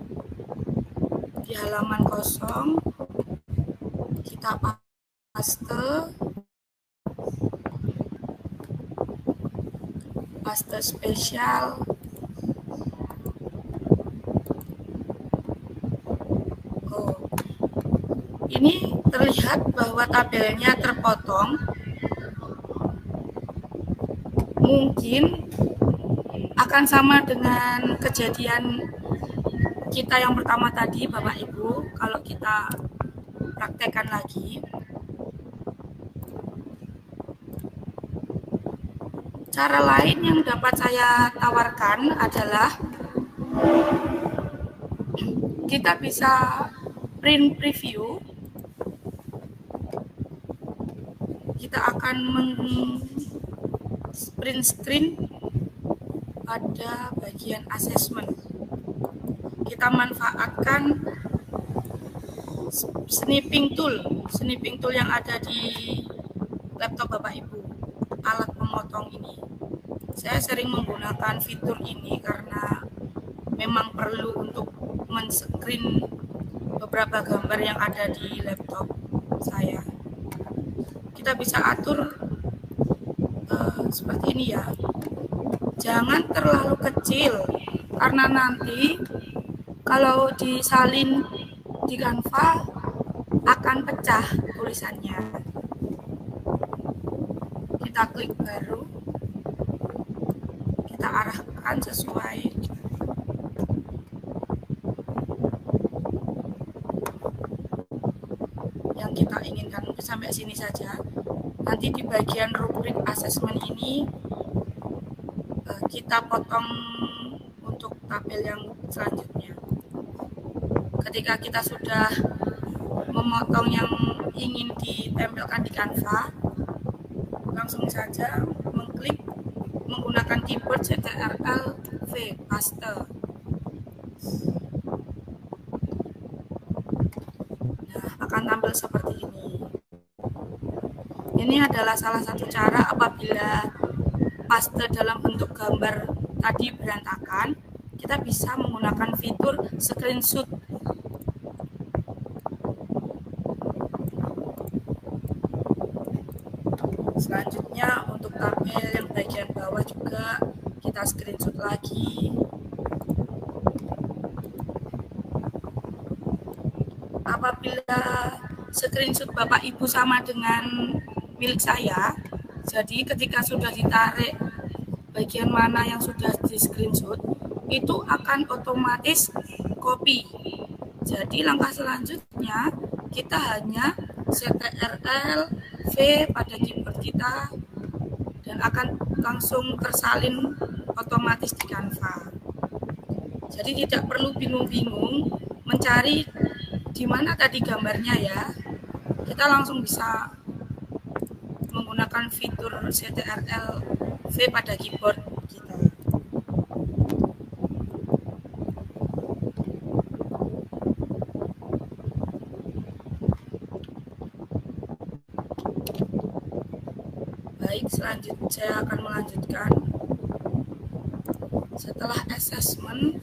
di halaman kosong, kita paste spesial. Ini terlihat bahwa tabelnya terpotong. Mungkin akan sama dengan kejadian kita yang pertama tadi Bapak Ibu, kalau kita praktekkan lagi. Cara lain yang dapat saya tawarkan adalah kita bisa print preview. Kita akan print screen pada bagian asesmen. Kita manfaatkan snipping tool yang ada di laptop Bapak Ibu, alat pemotong ini. Saya sering menggunakan fitur ini karena memang perlu untuk men-screen beberapa gambar yang ada di laptop saya. Kita bisa atur seperti ini ya. Jangan terlalu kecil karena nanti Kalau disalin di Canva akan pecah tulisannya. Kita klik baru, kita arahkan sesuai yang kita inginkan. Sampai sini saja. Nanti di bagian rubrik asesmen ini kita potong untuk tabel yang selanjutnya. Ketika kita sudah memotong yang ingin ditempelkan di Canva, langsung saja mengklik menggunakan keyboard Ctrl V paste. Nah, akan tampil seperti ini. Ini adalah salah satu cara apabila paste dalam bentuk gambar tadi berantakan, kita bisa menggunakan fitur screenshot. Selanjutnya untuk tabel yang bagian bawah juga kita screenshot lagi. Apabila screenshot Bapak Ibu sama dengan milik saya, jadi ketika sudah ditarik bagian mana yang sudah di screenshot, itu akan otomatis copy. Jadi langkah selanjutnya kita hanya Ctrl V pada keyboard kita dan akan langsung tersalin otomatis di Canva. Jadi tidak perlu bingung-bingung mencari di mana tadi gambarnya ya. Kita langsung bisa menggunakan fitur Ctrl V pada keyboard kita. Baik, selanjutnya saya akan melanjutkan. Setelah assessment,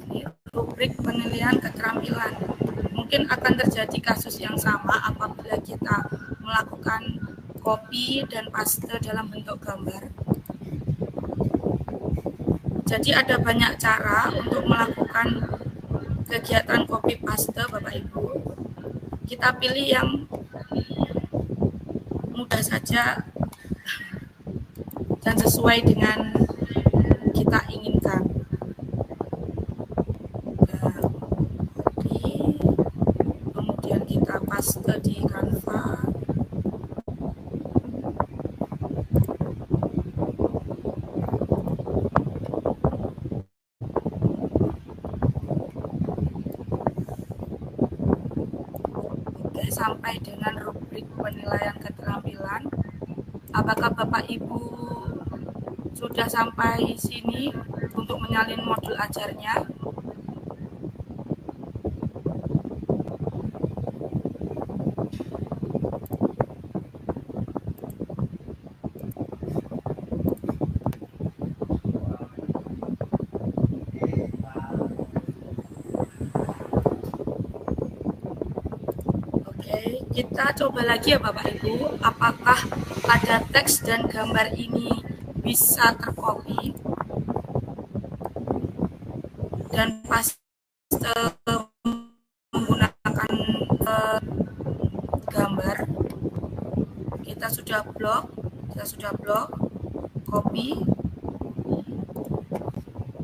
ini rubrik penilaian keterampilan. Mungkin akan terjadi kasus yang sama apabila kita melakukan copy dan paste dalam bentuk gambar. Jadi ada banyak cara untuk melakukan kegiatan copy paste Bapak Ibu. Kita pilih yang mudah saja dan sesuai dengan kita inginkan. Copy, kemudian kita paste di Canva. Sampai dengan rubrik penilaian keterampilan. Apakah Bapak Ibu sudah sampai sini untuk menyalin modul ajarnya? Kita coba lagi ya Bapak Ibu, apakah pada teks dan gambar ini bisa tercopy dan paste menggunakan gambar. Kita sudah blok, copy.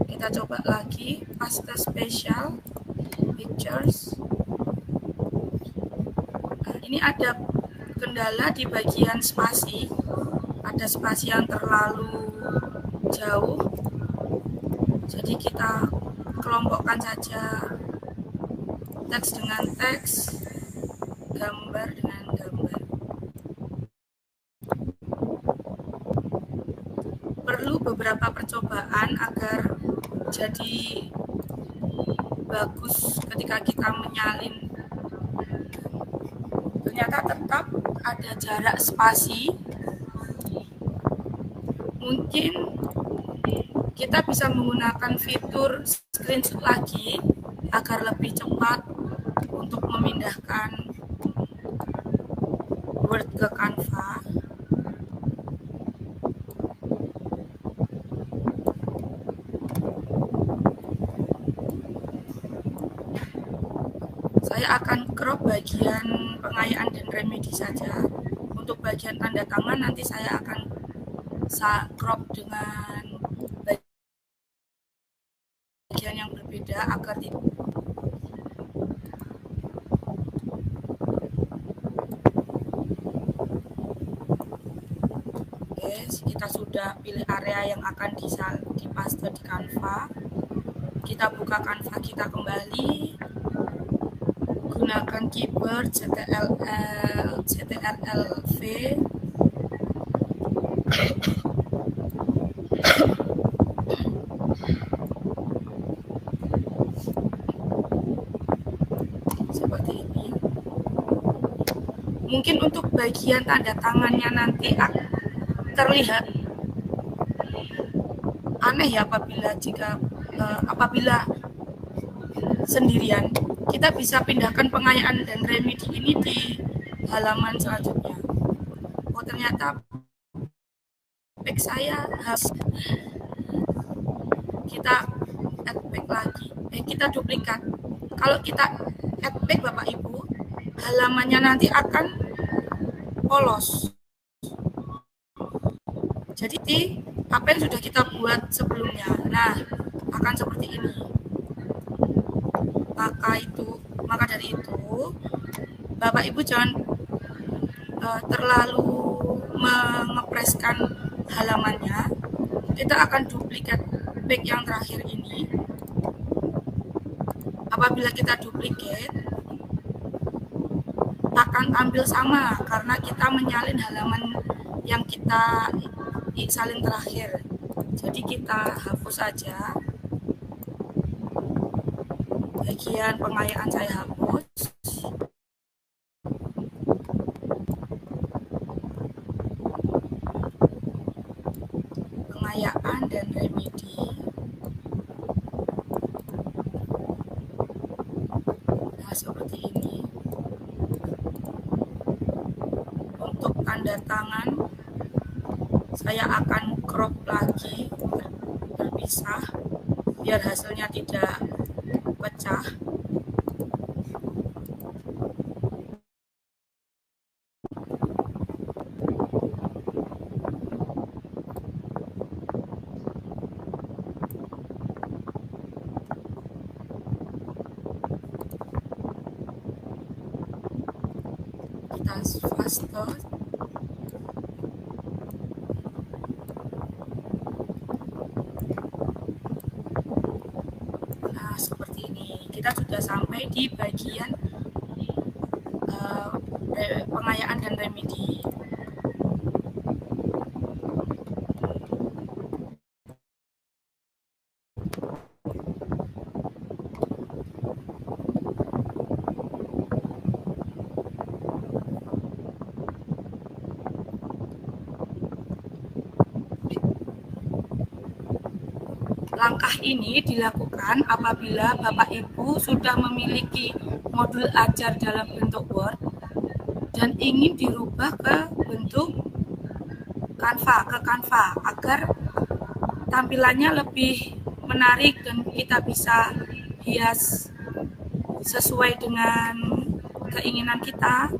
Kita coba lagi, paste spesial, pictures. Ini ada kendala di bagian spasi, ada spasi yang terlalu jauh, jadi kita kelompokkan saja teks dengan teks, gambar dengan gambar. Perlu beberapa percobaan agar jadi bagus ketika kita menyalin. Ternyata tetap ada jarak spasi. Mungkin kita bisa menggunakan fitur screenshot lagi agar lebih cepat untuk memindahkan Word ke Canva. Saya akan crop bagian pengayaan dan remedi saja. Untuk bagian tanda tangan nanti saya akan crop dengan bagian yang berbeda agar tidak. Oke, kita sudah pilih area yang akan dipaste di Canva. Kita buka Canva kita kembali. Gunakan keyboard CTRL-V. Seperti ini. Mungkin untuk bagian tanda tangannya nanti terlihat aneh ya apabila sendirian. Kita bisa pindahkan pengayaan dan remedi ini di halaman selanjutnya. Oh, ternyata back saya harus kita add back lagi. Kita duplikat. Kalau kita add back Bapak Ibu, halamannya nanti akan polos. Jadi apa yang sudah kita buat sebelumnya, nah akan seperti ini. Maka dari itu Bapak Ibu jangan terlalu mengepreskan halamannya. Kita akan duplikat back yang terakhir ini. Apabila kita duplikat akan tampil sama karena kita menyalin halaman yang kita salin terakhir. Jadi kita hapus saja. Bagian pengayaan saya hapus. Pengayaan dan remedi. Nah, seperti ini. Untuk tanda tangan, saya akan crop lagi, terpisah, biar hasilnya tidak pecah. Kita faster. Seperti ini, kita sudah sampai di bagian pengayaan dan remedi. Langkah ini dilakukan apabila Bapak Ibu sudah memiliki modul ajar dalam bentuk Word dan ingin dirubah ke bentuk Canva agar tampilannya lebih menarik dan kita bisa hias sesuai dengan keinginan kita.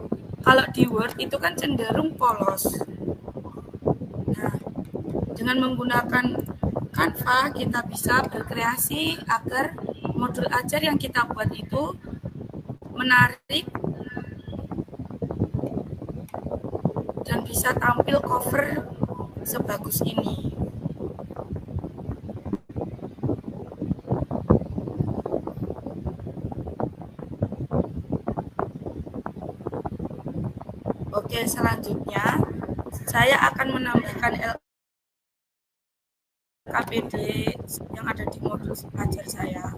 Kalau di Word itu kan cenderung polos. Nah, dengan menggunakan Canva kita bisa berkreasi agar modul ajar yang kita buat itu menarik dan bisa tampil cover sebagus ini. Oke, selanjutnya saya akan menambahkan LKPD yang ada di modul ajar saya.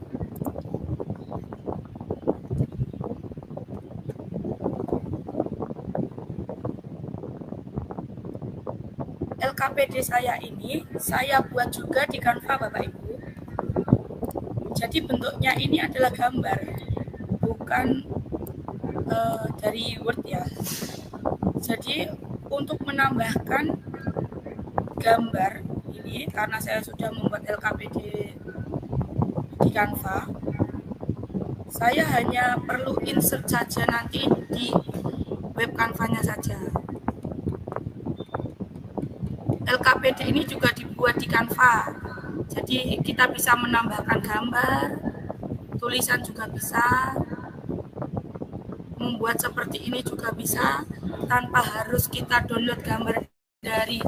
LKPD saya ini saya buat juga di Canva Bapak Ibu. Jadi bentuknya ini adalah gambar, bukan dari Word ya. Jadi untuk menambahkan gambar ini, karena saya sudah membuat LKPD di Canva, saya hanya perlu insert saja nanti di web Canva-nya saja. LKPD ini juga dibuat di Canva, jadi kita bisa menambahkan gambar, tulisan juga bisa, membuat seperti ini juga bisa, tanpa harus kita download gambar dari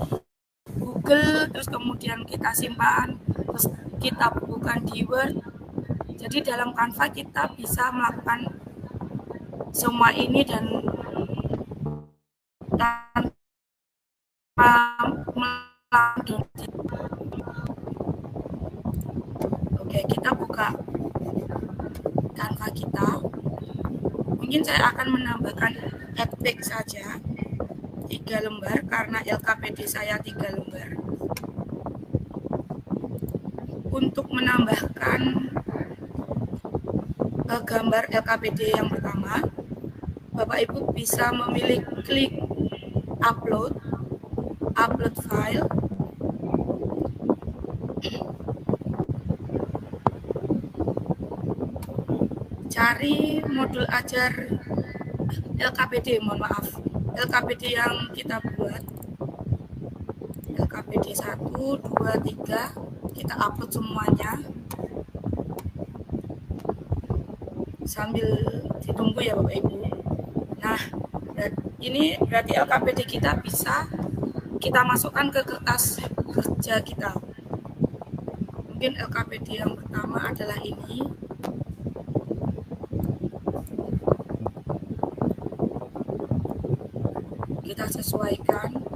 Google, terus kemudian kita simpan, terus kita bukukan di Word. Jadi dalam Canva kita bisa melakukan semua ini dan tanpa melakukan. Oke, kita buka Canva kita. Mungkin saya akan menambahkan epic saja 3 lembar karena LKPD saya 3 lembar. Untuk menambahkan gambar LKPD yang pertama, Bapak Ibu bisa memilih klik upload file. Cari modul ajar LKPD, mohon maaf, LKPD yang kita buat, LKPD 1, 2, 3, kita upload semuanya sambil ditunggu ya Bapak Ibu. Nah, ini berarti LKPD kita bisa kita masukkan ke kertas kerja kita. Mungkin LKPD yang pertama adalah ini. Kita sesuaikan.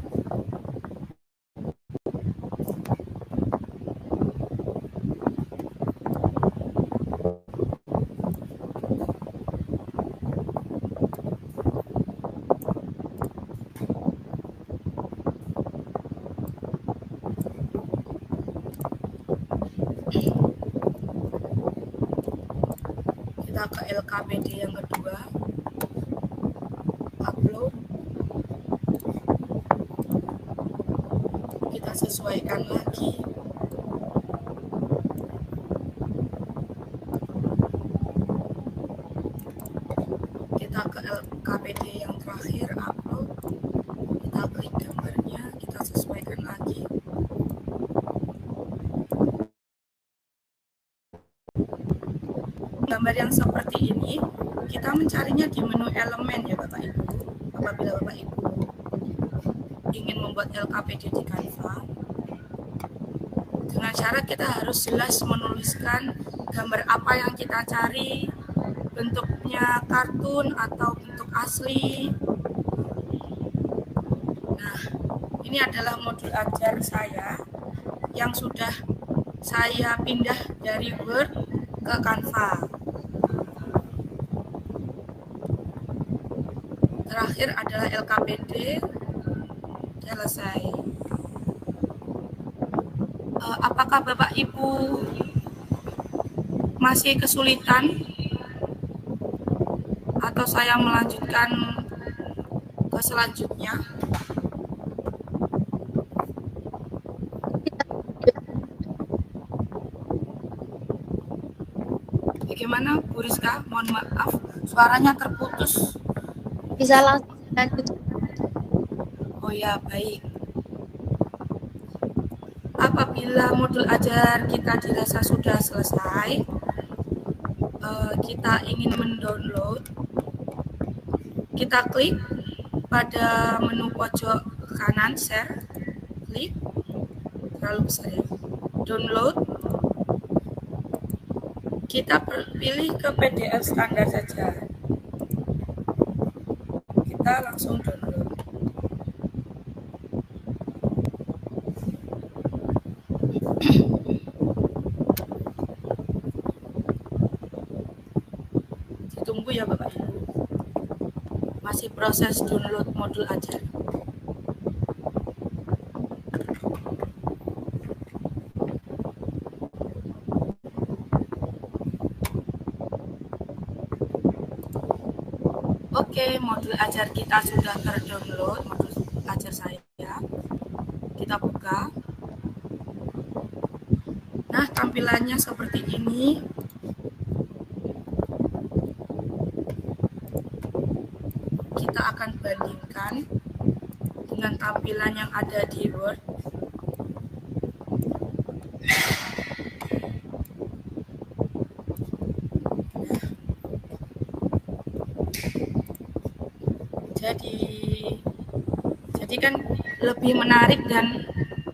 Kita ke LKPD yang kedua, upload, kita sesuaikan lagi. Kita ke LKPD yang terakhir, upload, kita klik gambarnya, kita sesuaikan lagi. Gambar yang seperti ini kita mencarinya di menu elemen ya Bapak Ibu. Apabila Bapak Ibu ingin membuat LKPD di Canva, dengan syarat kita harus jelas menuliskan gambar apa yang kita cari, bentuknya kartun atau bentuk asli. Nah, ini adalah modul ajar saya yang sudah saya pindah dari Word ke Canva. Terakhir adalah LKPD selesai. Apakah Bapak Ibu masih kesulitan atau saya melanjutkan ke selanjutnya? Bagaimana Bu Rizka? Mohon maaf, suaranya terputus. Bisa langsung lanjut. Oh ya, baik. Apabila modul ajar kita dirasa sudah selesai, kita ingin mendownload, kita klik pada menu pojok kanan share, klik, terlalu besar ya, download, kita pilih ke PDF standar saja, kita langsung download. Ditunggu ya Bapak Ibu, masih proses download modul ajar. Oke, modul ajar kita sudah terdownload, modul ajar saya. Kita buka. Nah, tampilannya seperti ini. Kita akan bandingkan dengan tampilan yang ada di Word. Jadi kan lebih menarik, dan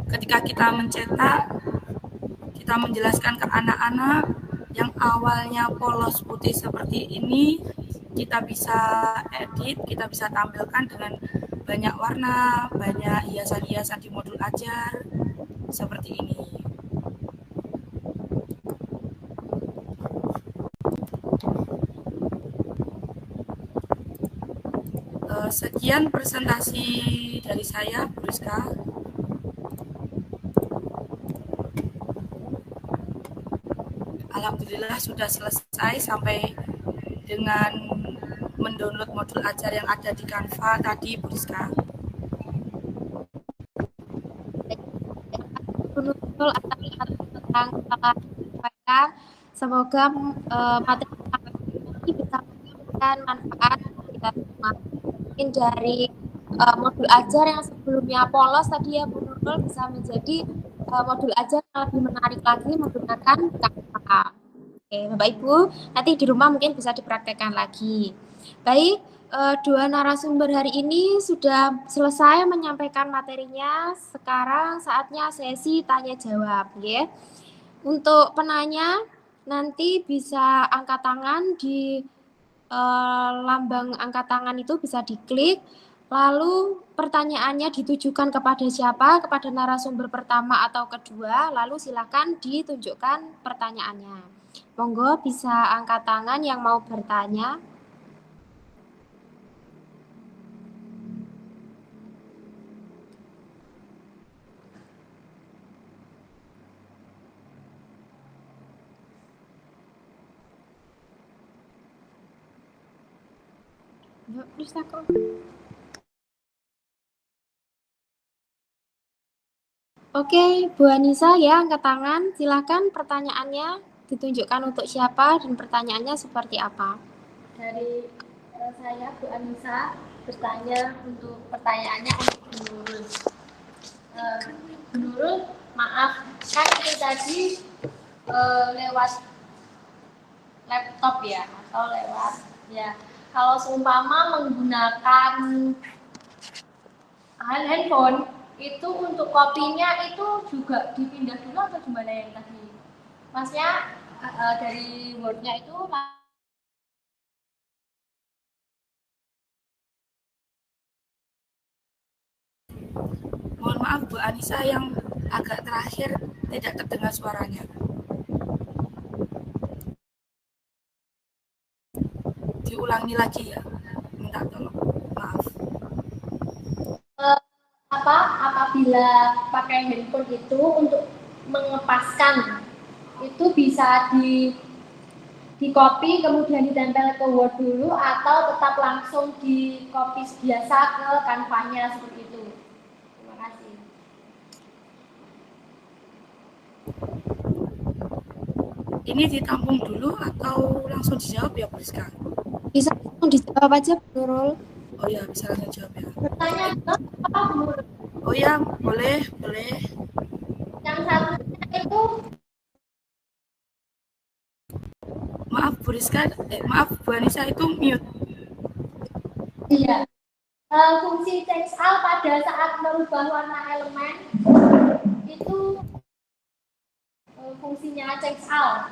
ketika kita mencetak, kita menjelaskan ke anak-anak yang awalnya polos putih seperti ini, kita bisa edit, kita bisa tampilkan dengan banyak warna, banyak hiasan-hiasan di modul ajar seperti ini. Sekian presentasi dari saya, Bu Rizka. Alhamdulillah sudah selesai sampai dengan mendownload modul ajar yang ada di Canva tadi, Bu Rizka. Semoga materi ini bisa memberikan manfaat kita semua. Mungkin dari modul ajar yang sebelumnya polos tadi ya Bu Nurul bisa menjadi modul ajar yang lebih menarik lagi menggunakan Canva. Oke, Bapak Ibu, nanti di rumah mungkin bisa dipraktekkan lagi. Baik, dua narasumber hari ini sudah selesai menyampaikan materinya. Sekarang saatnya sesi tanya jawab, ya. Untuk penanya nanti bisa angkat tangan di lambang angkat tangan itu bisa diklik, lalu pertanyaannya ditujukan kepada siapa, kepada narasumber pertama atau kedua, lalu silakan ditunjukkan pertanyaannya. Monggo bisa angkat tangan yang mau bertanya. Oke, Bu Anissa ya, angkat tangan. Silakan pertanyaannya ditunjukkan untuk siapa dan pertanyaannya seperti apa. Dari saya, Bu Anissa, bertanya untuk pertanyaannya untuk Bu Nurul. Bu Nurul, maaf, kan itu tadi lewat laptop ya, atau lewat ya. Kalau seumpama menggunakan handphone, itu untuk kopinya itu juga dipindah dulu atau gimana yang tadi? Maksudnya dari Word-nya itu Mohon maaf Bu Anissa, yang agak terakhir tidak terdengar suaranya. Diulangi lagi ya, minta tolong, maaf. Apabila pakai handphone itu untuk mengepaskan itu bisa di copy kemudian ditempel ke Word dulu atau tetap langsung di copy biasa ke Canva-nya seperti itu. Terima kasih. Ini ditampung dulu atau langsung dijawab ya Bu Rizka? Bisa langsung dijawab aja Bu Nurul. Oh ya, bisa langsung jawab ya. Bertanya apa Bu Nurul? Oh ya, boleh. Yang satunya itu Maaf Bu Rizka, maaf Bu Anissa, itu mute. iya. Fungsi change all pada saat merubah warna elemen itu fungsinya change all.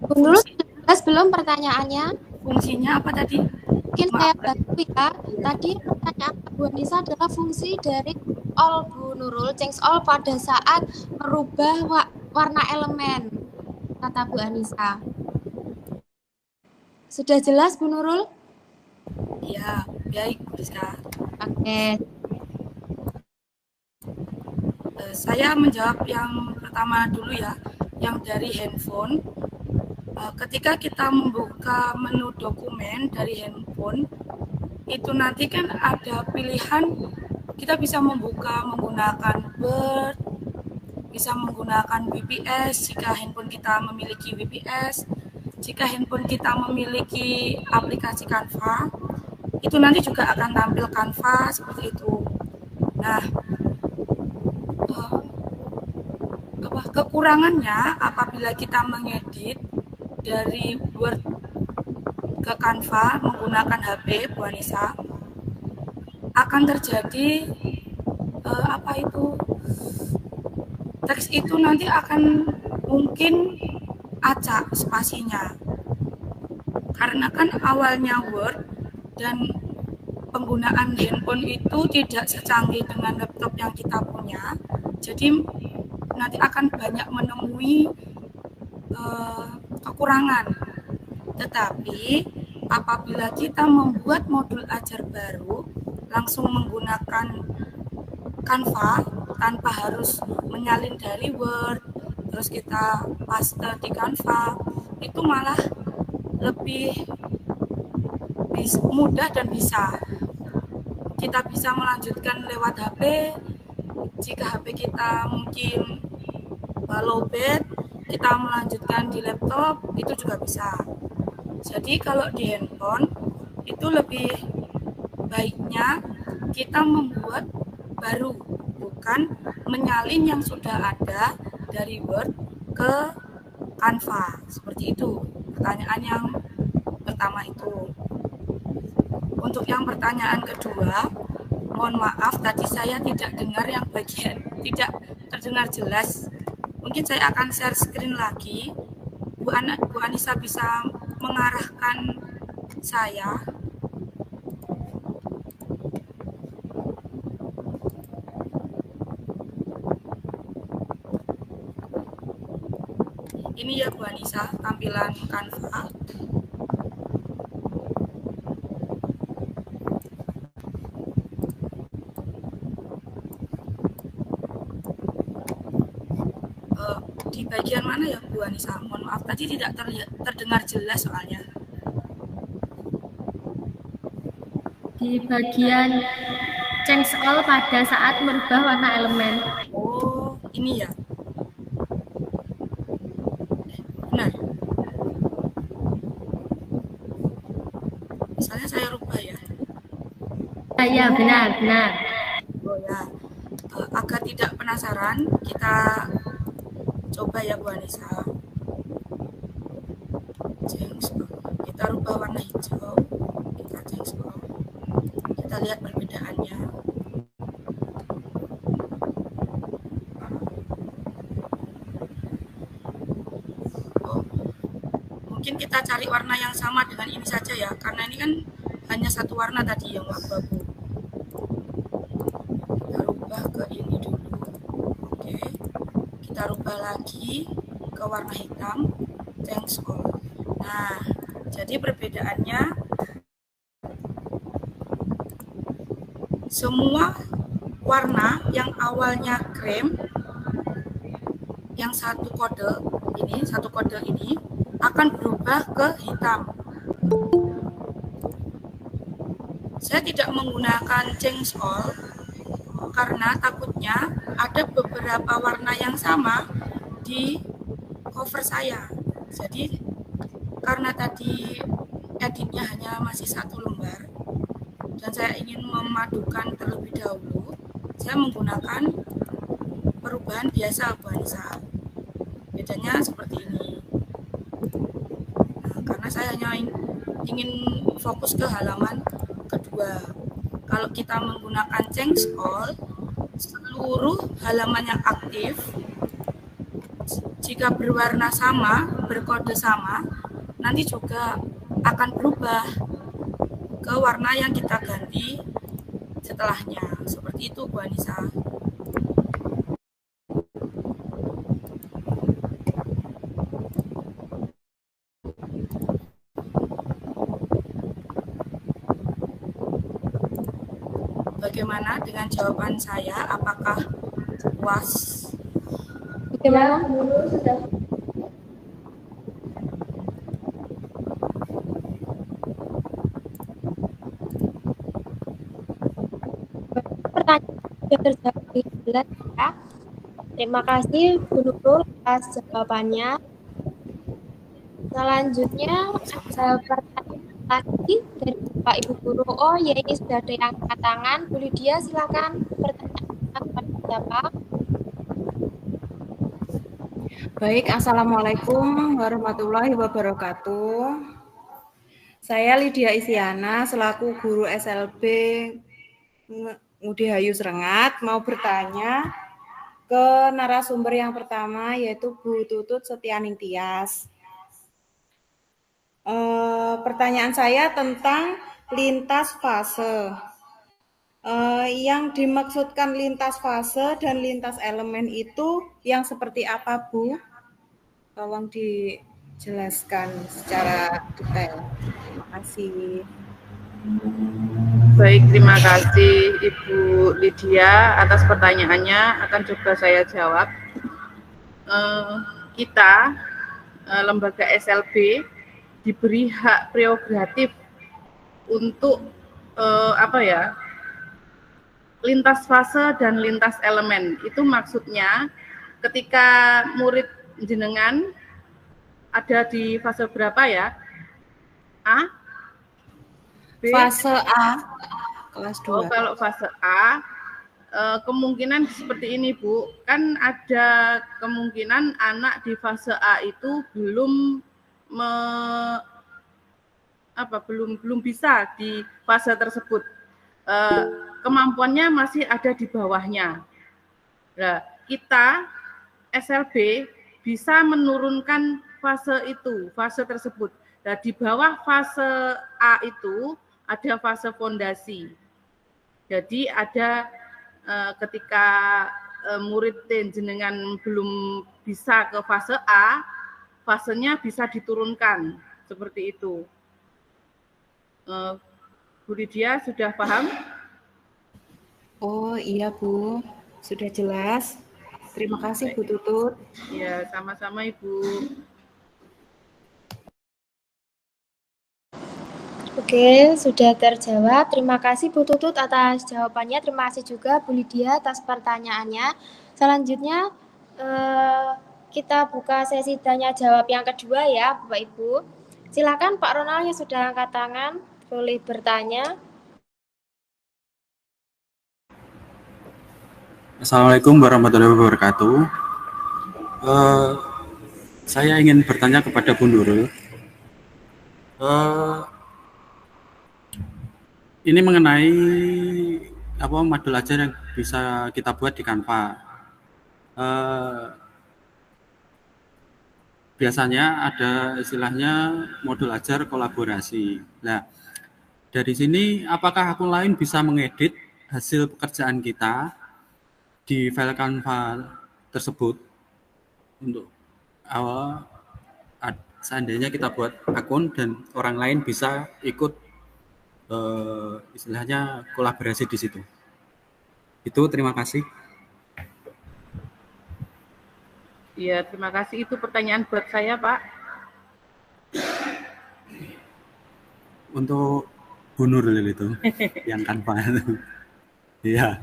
Bu Nurul jelas belum pertanyaannya? Fungsinya apa tadi? Mungkin saya bantu ya. Tadi pertanyaan Bu Anissa adalah fungsi dari all Bu Nurul, change all pada saat merubah warna elemen, kata Bu Anissa. Sudah jelas Bu Nurul? Ya, baik Bu Rizka. Oke. Saya menjawab yang pertama dulu ya, yang dari handphone. ketika kita membuka menu dokumen dari handphone, itu nanti kan ada pilihan, kita bisa membuka menggunakan Word, bisa menggunakan WPS jika handphone kita memiliki WPS, jika handphone kita memiliki aplikasi Canva, itu nanti juga akan tampil Canva seperti itu. Nah, kekurangannya apabila kita mengedit dari Word ke Canva menggunakan HP, Bu Anissa, akan terjadi teks itu nanti akan mungkin acak spasinya, karena kan awalnya Word dan penggunaan handphone itu tidak secanggih dengan laptop yang kita punya, jadi nanti akan banyak menemui kekurangan. Tetapi apabila kita membuat modul ajar baru langsung menggunakan Canva tanpa harus menyalin dari Word, terus kita paste di Canva, itu malah lebih mudah dan bisa. Kita bisa melanjutkan lewat HP. Jika HP kita mungkin lowbat, kita melanjutkan di laptop, itu juga bisa. Jadi kalau di handphone itu lebih baiknya kita membuat baru, bukan menyalin yang sudah ada dari Word ke Canva. Seperti itu pertanyaan yang pertama itu. Untuk yang pertanyaan kedua, mohon maaf tadi saya tidak dengar yang bagian, tidak terdengar jelas. Mungkin saya akan share screen lagi. Bu Anissa bisa mengarahkan saya. Ini ya Bu Anissa, tampilan Canva. Di bagian mana ya Bu Anissa? Mohon maaf tadi tidak terdengar jelas soalnya. Di bagian change all pada saat merubah warna elemen. Oh, ini ya. Benar. Misalnya saya rubah ya. Ya, benar. Oh ya. Agar tidak penasaran, kita coba ya Bu Anissa. Kita rubah warna hijau. Kita change all. Kita lihat perbedaannya. Oh, mungkin kita cari warna yang sama dengan ini saja ya, karena ini kan hanya satu warna tadi yang abu-abu. Kita rubah ke ini dulu. Oke. Kita rubah lagi ke warna hitam, change all. Nah, jadi perbedaannya semua warna yang awalnya krem, yang satu kode ini akan berubah ke hitam. Saya tidak menggunakan change all karena takutnya ada beberapa warna yang sama di cover saya. Jadi karena tadi editnya hanya masih satu lembar dan saya ingin memadukan terlebih dahulu, saya menggunakan perubahan biasa Bu Anissa. Bedanya seperti ini. Nah, karena saya hanya ingin fokus ke halaman kedua. Kalau kita menggunakan change all, seluruh halaman yang aktif jika berwarna sama, berkode sama, nanti juga akan berubah ke warna yang kita ganti setelahnya. Seperti itu Bu Anissa. Bagaimana dengan jawaban saya? Apakah puas? Bagaimana? Sudah. pertanyaan sudah terjawab dengan jelas ya. Terima kasih Bu Nurul atas jawabannya. Selanjutnya ada pertanyaan lagi dari Bapak Ibu Guru. Oh ya, ini sudah ada yang angkat tangan. Bu Lydia, silakan pertanyaan kepada siapa? Baik, Assalamualaikum warahmatullahi wabarakatuh. Saya Lydia Isyana, selaku guru SLB Ngudi Hayu Srengat, mau bertanya ke narasumber yang pertama, yaitu Bu Tutut Setianing Tias. Pertanyaan saya tentang lintas fase. Yang dimaksudkan lintas fase dan lintas elemen itu yang seperti apa, Bu? Tolong dijelaskan secara detail. Terima kasih. Baik, terima kasih Ibu Lydia atas pertanyaannya, akan coba saya jawab. Kita, lembaga SLB, diberi hak prerogatif untuk lintas fase dan lintas elemen. Itu maksudnya ketika murid jenengan ada di fase berapa ya? A? B? Fase A, kelas 2. Oh, kalau fase A, kemungkinan seperti ini, Bu. Kan ada kemungkinan anak di fase A itu belum bisa di fase tersebut. Kemampuannya masih ada di bawahnya. Nah, kita SLB bisa menurunkan fase tersebut. Nah, di bawah fase A itu ada fase fondasi. Jadi ada ketika murid jenengan belum bisa ke fase A, fasenya bisa diturunkan seperti itu. Bu Lydia sudah paham? Oh iya Bu, sudah jelas. Terima kasih Bu Tutut. Ya, sama-sama Ibu. Oke, sudah terjawab. Terima kasih Bu Tutut atas jawabannya. Terima kasih juga Bu Lydia atas pertanyaannya. Selanjutnya kita buka sesi tanya jawab yang kedua ya, Bapak Ibu. Silakan Pak Ronald yang sudah angkat tangan, boleh bertanya. Assalamualaikum warahmatullahi wabarakatuh. Saya ingin bertanya kepada Bu Nurul. Ini mengenai modul ajar yang bisa kita buat di Canva. Biasanya ada istilahnya modul ajar kolaborasi. Nah, dari sini apakah akun lain bisa mengedit hasil pekerjaan kita di file Canva tersebut untuk seandainya kita buat akun dan orang lain bisa ikut istilahnya kolaborasi di situ. Itu terima kasih. Iya, terima kasih. Itu pertanyaan buat saya, Pak. Untuk Bu Nurul itu yang Canva itu. Iya.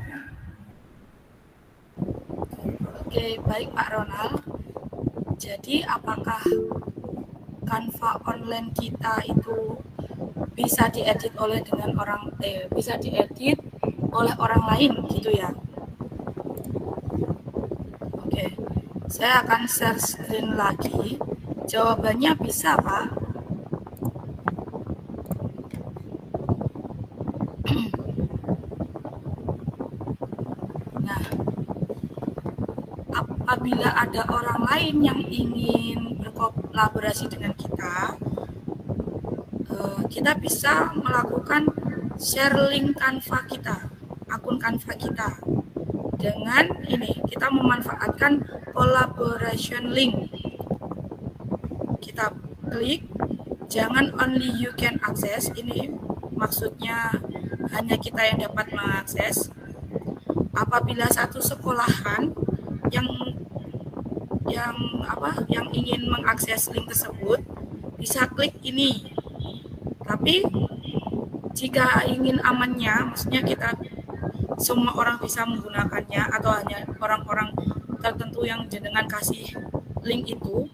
Oke, baik Pak Ronald. Jadi apakah Canva online kita itu bisa diedit oleh orang lain gitu ya? Oke, saya akan share screen lagi. Jawabannya bisa, Pak. Nah, apabila ada orang lain yang ingin berkolaborasi dengan kita, kita bisa melakukan share link Canva kita, akun Canva kita. Dengan ini, kita memanfaatkan collaboration link. Kita klik, jangan only you can access, ini maksudnya hanya kita yang dapat mengakses. Apabila satu sekolahan yang ingin mengakses link tersebut, bisa klik ini. Tapi jika ingin amannya, maksudnya kita semua orang bisa menggunakannya atau hanya orang-orang tertentu yang jenengan kasih link itu,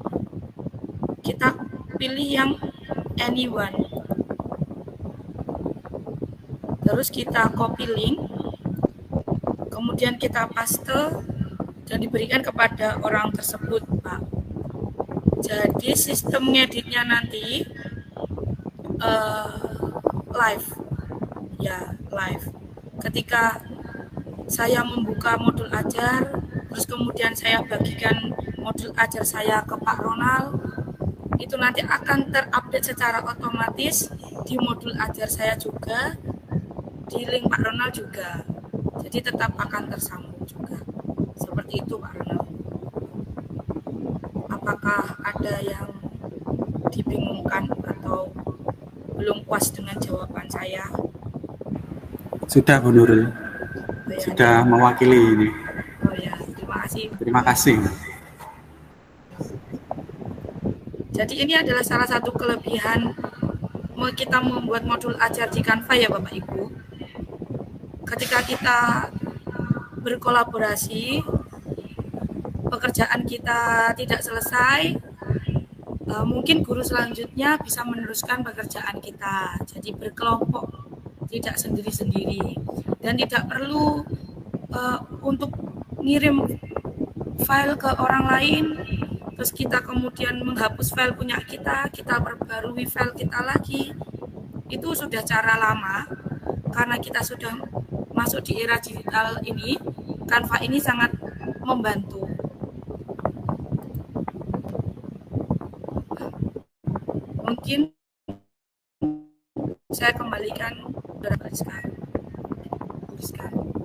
kita pilih yang anyone. Terus kita copy link, kemudian kita paste dan diberikan kepada orang tersebut, Pak. Jadi sistem ngeditnya nanti live, ya live. Ketika saya membuka modul ajar, terus kemudian saya bagikan modul ajar saya ke Pak Ronald, itu nanti akan terupdate secara otomatis di modul ajar saya juga, di link Pak Ronald juga. Jadi tetap akan tersambung juga. Seperti itu Pak Ronald. Apakah ada yang dibingungkan atau belum puas dengan jawaban saya? Sudah Bu Nurul, sudah mewakili ini. Oh ya, terima kasih. Terima kasih. Jadi ini adalah salah satu kelebihan kita membuat modul ajar di Canva ya Bapak Ibu. Ketika kita berkolaborasi, pekerjaan kita tidak selesai, mungkin guru selanjutnya bisa meneruskan pekerjaan kita. Jadi berkelompok, tidak sendiri-sendiri, dan tidak perlu untuk ngirim file ke orang lain, terus kita kemudian menghapus file punya kita perbarui file kita lagi. Itu sudah cara lama, karena kita sudah masuk di era digital ini. Canva ini sangat membantu. Mungkin saya kembalikan kepada Rizka.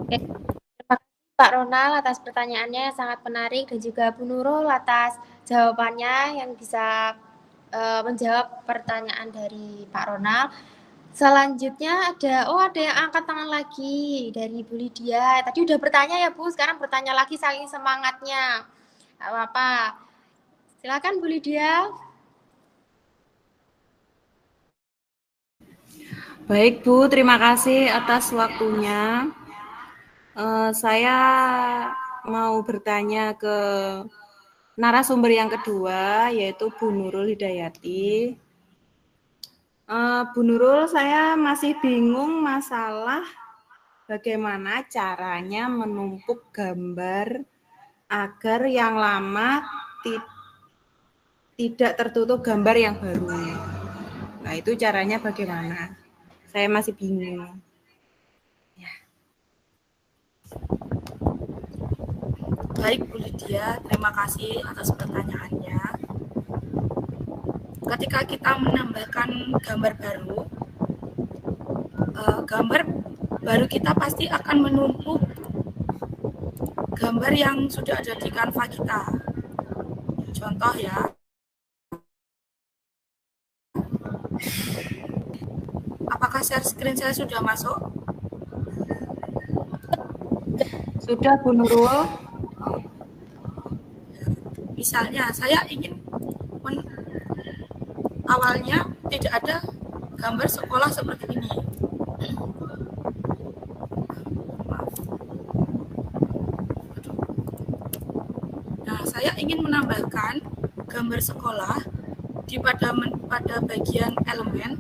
Terima kasih Pak Ronald atas pertanyaannya yang sangat menarik, dan juga Bu Nurul atas jawabannya yang bisa menjawab pertanyaan dari Pak Ronald. Selanjutnya ada yang angkat tangan lagi dari Bu Lydia. Tadi udah bertanya ya Bu, sekarang bertanya lagi saking semangatnya. Gak apa-apa. Silakan Bu Lydia. Baik Bu, terima kasih atas waktunya. Saya mau bertanya ke narasumber yang kedua, yaitu Bu Nurul Hidayati. Bu Nurul, saya masih bingung masalah bagaimana caranya menumpuk gambar agar yang lama tidak tertutup gambar yang baru. Nah, itu caranya bagaimana? Saya masih bingung. Ya. Baik Bu Lydia, terima kasih atas pertanyaannya. Ketika kita menambahkan gambar baru kita pasti akan menumpuk gambar yang sudah ada di Canva kita. Contoh ya, apakah share screen saya sudah masuk? Sudah Bu Nurul. Misalnya saya ingin awalnya tidak ada gambar sekolah seperti ini. Nah, saya ingin menambahkan gambar sekolah pada bagian elemen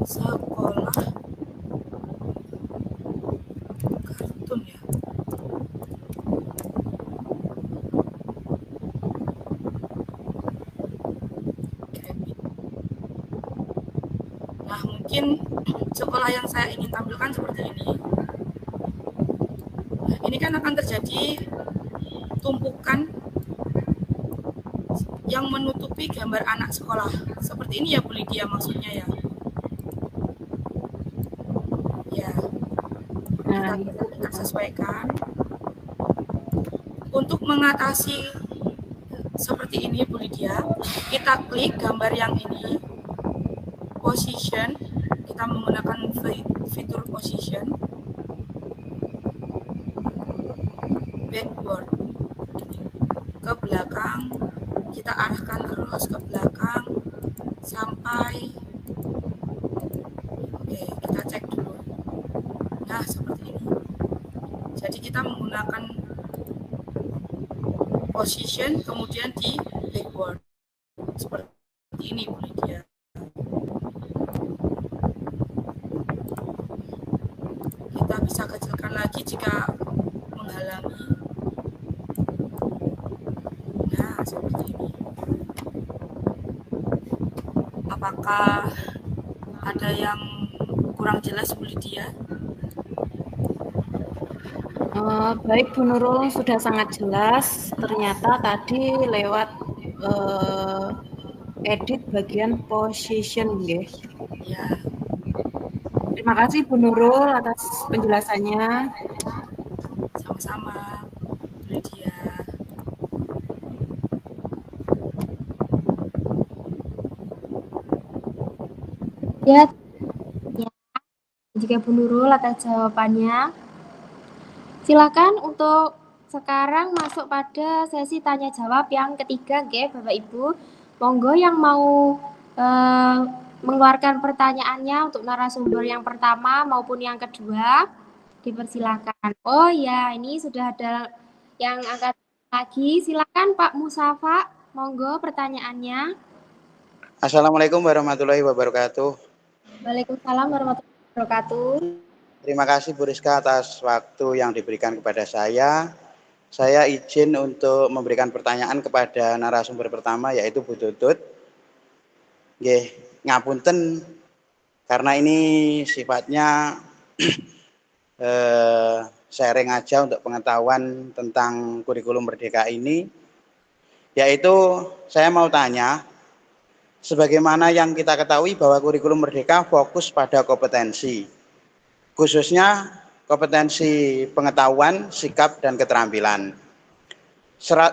sekolah kartun ya. Nah, mungkin sekolah yang saya ingin tampilkan seperti ini. Nah, ini kan akan terjadi tumpukan yang menutupi gambar anak sekolah. Seperti ini ya Bu Lydia maksudnya ya. Ya. Kita sesuaikan. Untuk mengatasi seperti ini Bu Lydia, kita klik gambar yang ini. Position, kita menggunakan fitur position, backward, ke belakang, kita arahkan terus ke belakang sampai, oke, kita cek dulu. Jadi kita menggunakan position kemudian di blackboard seperti ini Bu Lydia. Kita bisa kecilkan lagi jika menghalangi. Nah, seperti ini. Apakah ada yang kurang jelas Bu Lydia? Baik Bu Nurul, sudah sangat jelas. Ternyata tadi lewat edit bagian position, nggih. Ya, Terima kasih Bu Nurul atas penjelasannya. sama-sama Bu Lydia. Ya, jika Bu Nurul atas jawabannya. Silakan untuk sekarang masuk pada sesi tanya jawab yang ketiga, nggih, Bapak Ibu. Monggo yang mau mengeluarkan pertanyaannya untuk narasumber yang pertama maupun yang kedua, dipersilakan. Oh ya, ini sudah ada yang angkat lagi. Silakan Pak Musafa, monggo pertanyaannya. Assalamualaikum warahmatullahi wabarakatuh. Waalaikumsalam warahmatullahi wabarakatuh. Terima kasih Bu Rizka atas waktu yang diberikan kepada saya. Saya izin untuk memberikan pertanyaan kepada narasumber pertama, yaitu Bu Tutut. Nggih, ngapunten karena ini sifatnya sharing aja untuk pengetahuan tentang kurikulum Merdeka ini. Yaitu saya mau tanya, sebagaimana yang kita ketahui bahwa kurikulum Merdeka fokus pada kompetensi, khususnya kompetensi pengetahuan, sikap, dan keterampilan.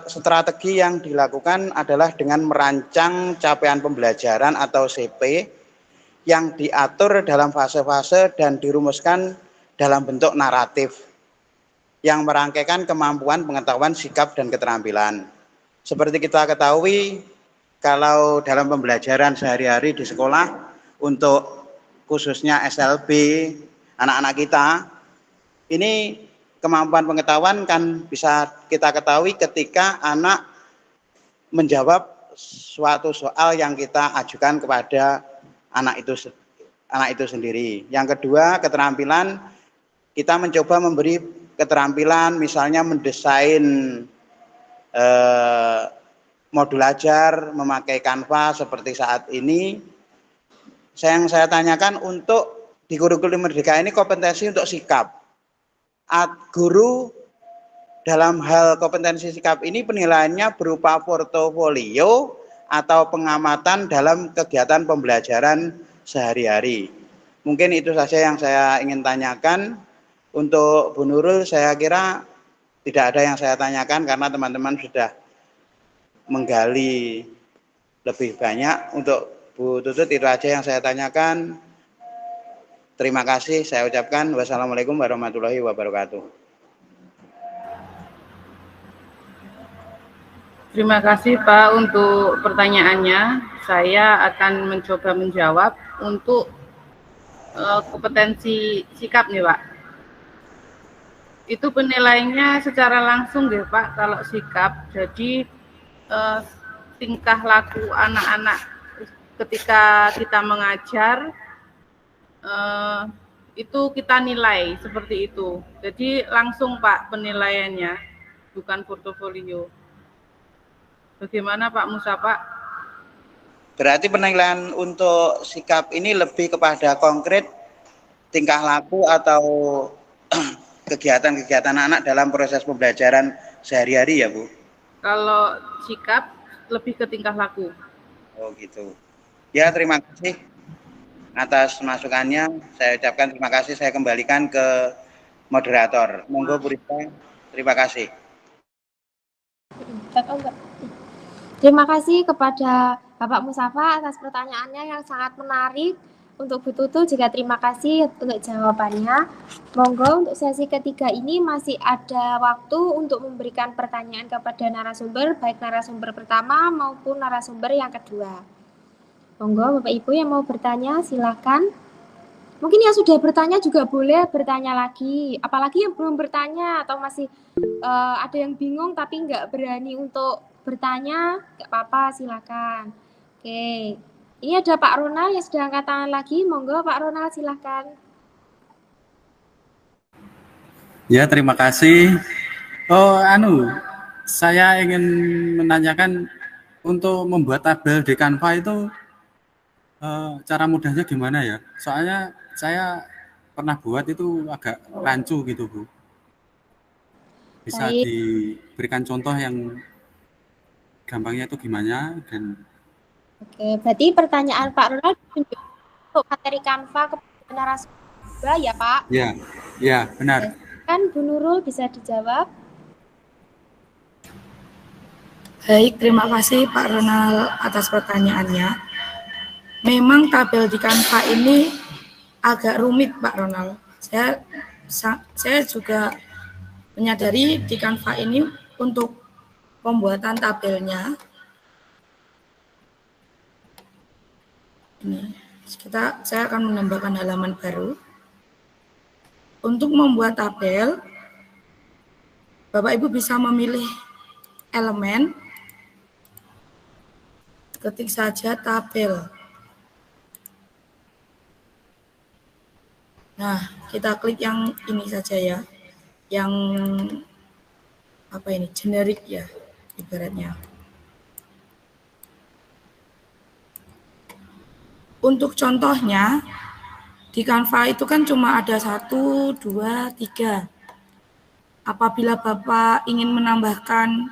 Strategi yang dilakukan adalah dengan merancang capaian pembelajaran atau CP yang diatur dalam fase-fase dan dirumuskan dalam bentuk naratif yang merangkaikan kemampuan pengetahuan, sikap, dan keterampilan. Seperti kita ketahui, kalau dalam pembelajaran sehari-hari di sekolah untuk khususnya SLB, anak-anak kita, ini kemampuan pengetahuan kan bisa kita ketahui ketika anak menjawab suatu soal yang kita ajukan kepada anak itu sendiri. Yang kedua, keterampilan, kita mencoba memberi keterampilan, misalnya mendesain modul ajar, memakai Canva seperti saat ini. Yang saya tanyakan, untuk di kurikulum Merdeka ini kompetensi untuk sikap. Guru dalam hal kompetensi sikap ini penilaiannya berupa portofolio atau pengamatan dalam kegiatan pembelajaran sehari-hari. Mungkin itu saja yang saya ingin tanyakan. Untuk Bu Nurul saya kira tidak ada yang saya tanyakan karena teman-teman sudah menggali lebih banyak. Untuk Bu Tutut itu aja yang saya tanyakan. Terima kasih saya ucapkan. Wassalamualaikum warahmatullahi wabarakatuh. Terima kasih Pak untuk pertanyaannya. Saya akan mencoba menjawab untuk kompetensi sikap nih Pak. Itu penilaiannya secara langsung ya Pak kalau sikap. Jadi tingkah laku anak-anak ketika kita mengajar itu kita nilai seperti itu. Jadi langsung Pak penilaiannya, bukan portofolio. Bagaimana Pak Musa Pak? Berarti penilaian untuk sikap ini lebih kepada konkret tingkah laku atau kegiatan-kegiatan anak dalam proses pembelajaran sehari-hari ya Bu? Kalau sikap lebih ke tingkah laku. Oh gitu. Ya terima kasih atas masukannya. Saya ucapkan terima kasih. Saya kembalikan ke moderator. Monggo Bu Rita. Terima kasih. Terima kasih kepada Bapak Musafa atas pertanyaannya yang sangat menarik. Untuk Bu Tutu juga terima kasih untuk jawabannya. Monggo untuk sesi ketiga ini masih ada waktu untuk memberikan pertanyaan kepada narasumber, baik narasumber pertama maupun narasumber yang kedua. Monggo Bapak Ibu yang mau bertanya silakan. Mungkin yang sudah bertanya juga boleh bertanya lagi. Apalagi yang belum bertanya atau masih ada yang bingung tapi nggak berani untuk bertanya, nggak apa-apa, silakan. Oke, ini ada Pak Ronald yang sudah angkat tangan lagi. Monggo Pak Ronald, silakan. Ya, terima kasih. Oh, saya ingin menanyakan untuk membuat tabel di Canva itu cara mudahnya gimana ya? Soalnya saya pernah buat itu agak rancu gitu, Bu. Bisa Baik. diberikan contoh yang gampangnya itu gimana? Dan Oke, berarti pertanyaan Pak Ronald untuk materi Canva kepada narasumber ya Pak? Ya, benar. Kan Bu Nurul bisa dijawab. Baik, terima kasih Pak Ronald atas pertanyaannya. Memang tabel di Canva ini agak rumit Pak Ronald. Saya juga menyadari di Canva ini untuk pembuatan tabelnya. Ini, saya akan menambahkan halaman baru. Untuk membuat tabel, Bapak Ibu bisa memilih elemen, ketik saja tabel. Nah, kita klik yang ini saja ya, yang apa ini, generik ya, ibaratnya. Untuk contohnya, di Canva itu kan cuma ada 1, 2, 3. Apabila Bapak ingin menambahkan,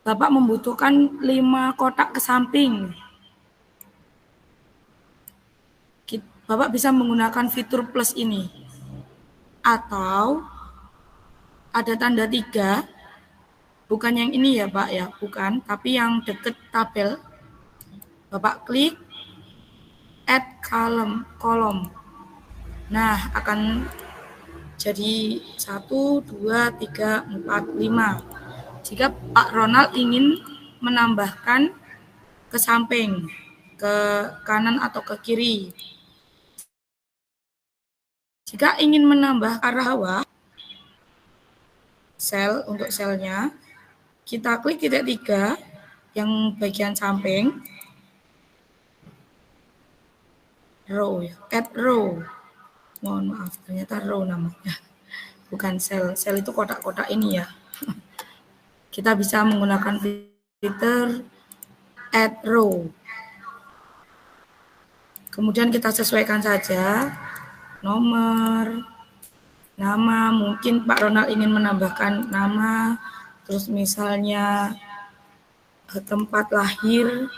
Bapak membutuhkan 5 kotak ke samping. Bapak bisa menggunakan fitur plus ini. Atau ada tanda 3, bukan yang ini ya Pak ya, bukan, tapi yang dekat tabel. Bapak klik add kolom. Nah, akan jadi 1, 2, 3, 4, 5. Jika Pak Ronald ingin menambahkan ke samping, ke kanan atau ke kiri. Jika ingin menambah arah bawah, sel untuk selnya, kita klik titik 3 yang bagian samping. Row ya, add row. Mohon maaf, ternyata row namanya. Bukan sel. Sel itu kotak-kotak ini ya. Kita bisa menggunakan fitur add row. Kemudian kita sesuaikan saja nomor, nama. Mungkin Pak Ronald ingin menambahkan nama, terus misalnya tempat lahir,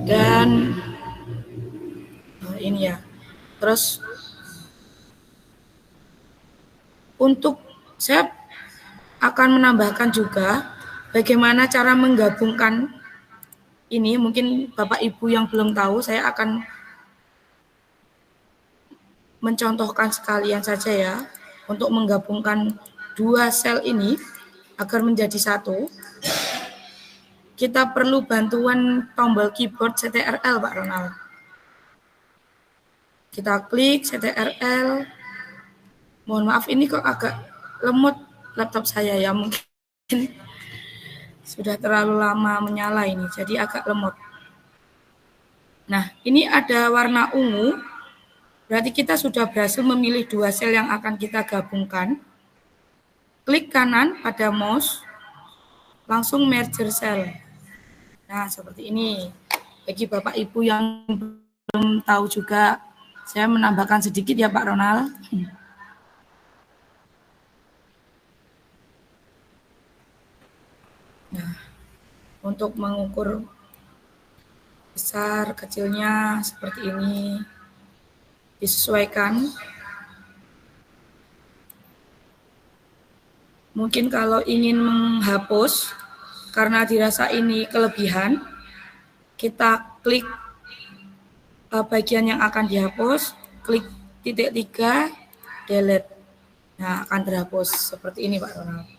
dan ini ya. Terus untuk saya akan menambahkan juga bagaimana cara menggabungkan ini. Mungkin Bapak Ibu yang belum tahu, saya akan mencontohkan sekalian saja ya, untuk menggabungkan 2 sel ini agar menjadi 1. Kita perlu bantuan tombol keyboard CTRL Pak Ronald. Kita klik CTRL. Mohon maaf, ini kok agak lemot laptop saya ya, mungkin sudah terlalu lama menyala ini, jadi agak lemot. Nah, ini ada warna ungu, berarti kita sudah berhasil memilih 2 sel yang akan kita gabungkan. Klik kanan pada mouse, langsung merger cell. Nah, seperti ini. Bagi Bapak Ibu yang belum tahu juga, saya menambahkan sedikit ya Pak Ronald. Nah, untuk mengukur besar kecilnya seperti ini, disesuaikan. Mungkin kalau ingin menghapus, karena dirasa ini kelebihan, kita klik bagian yang akan dihapus, klik titik 3, delete. Nah, akan terhapus seperti ini Pak Ronald.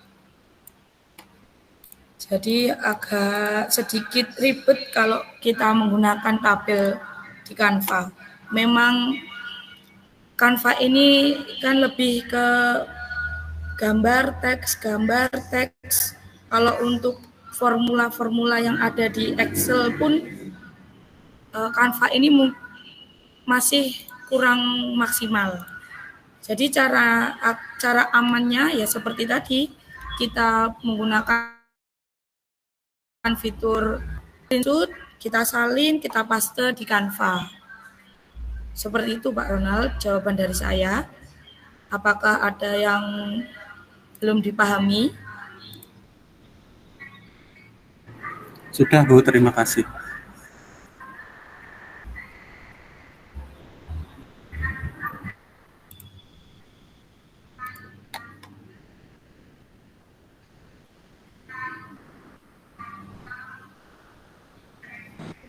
Jadi agak sedikit ribet kalau kita menggunakan tabel di Canva. Memang Canva ini kan lebih ke gambar, teks. Kalau untuk formula-formula yang ada di Excel pun Canva ini masih kurang maksimal. Jadi cara amannya ya seperti tadi, kita menggunakan fitur screenshot, kita salin, kita paste di Canva. Seperti itu Pak Ronald, jawaban dari saya. Apakah ada yang belum dipahami? Sudah Bu, terima kasih.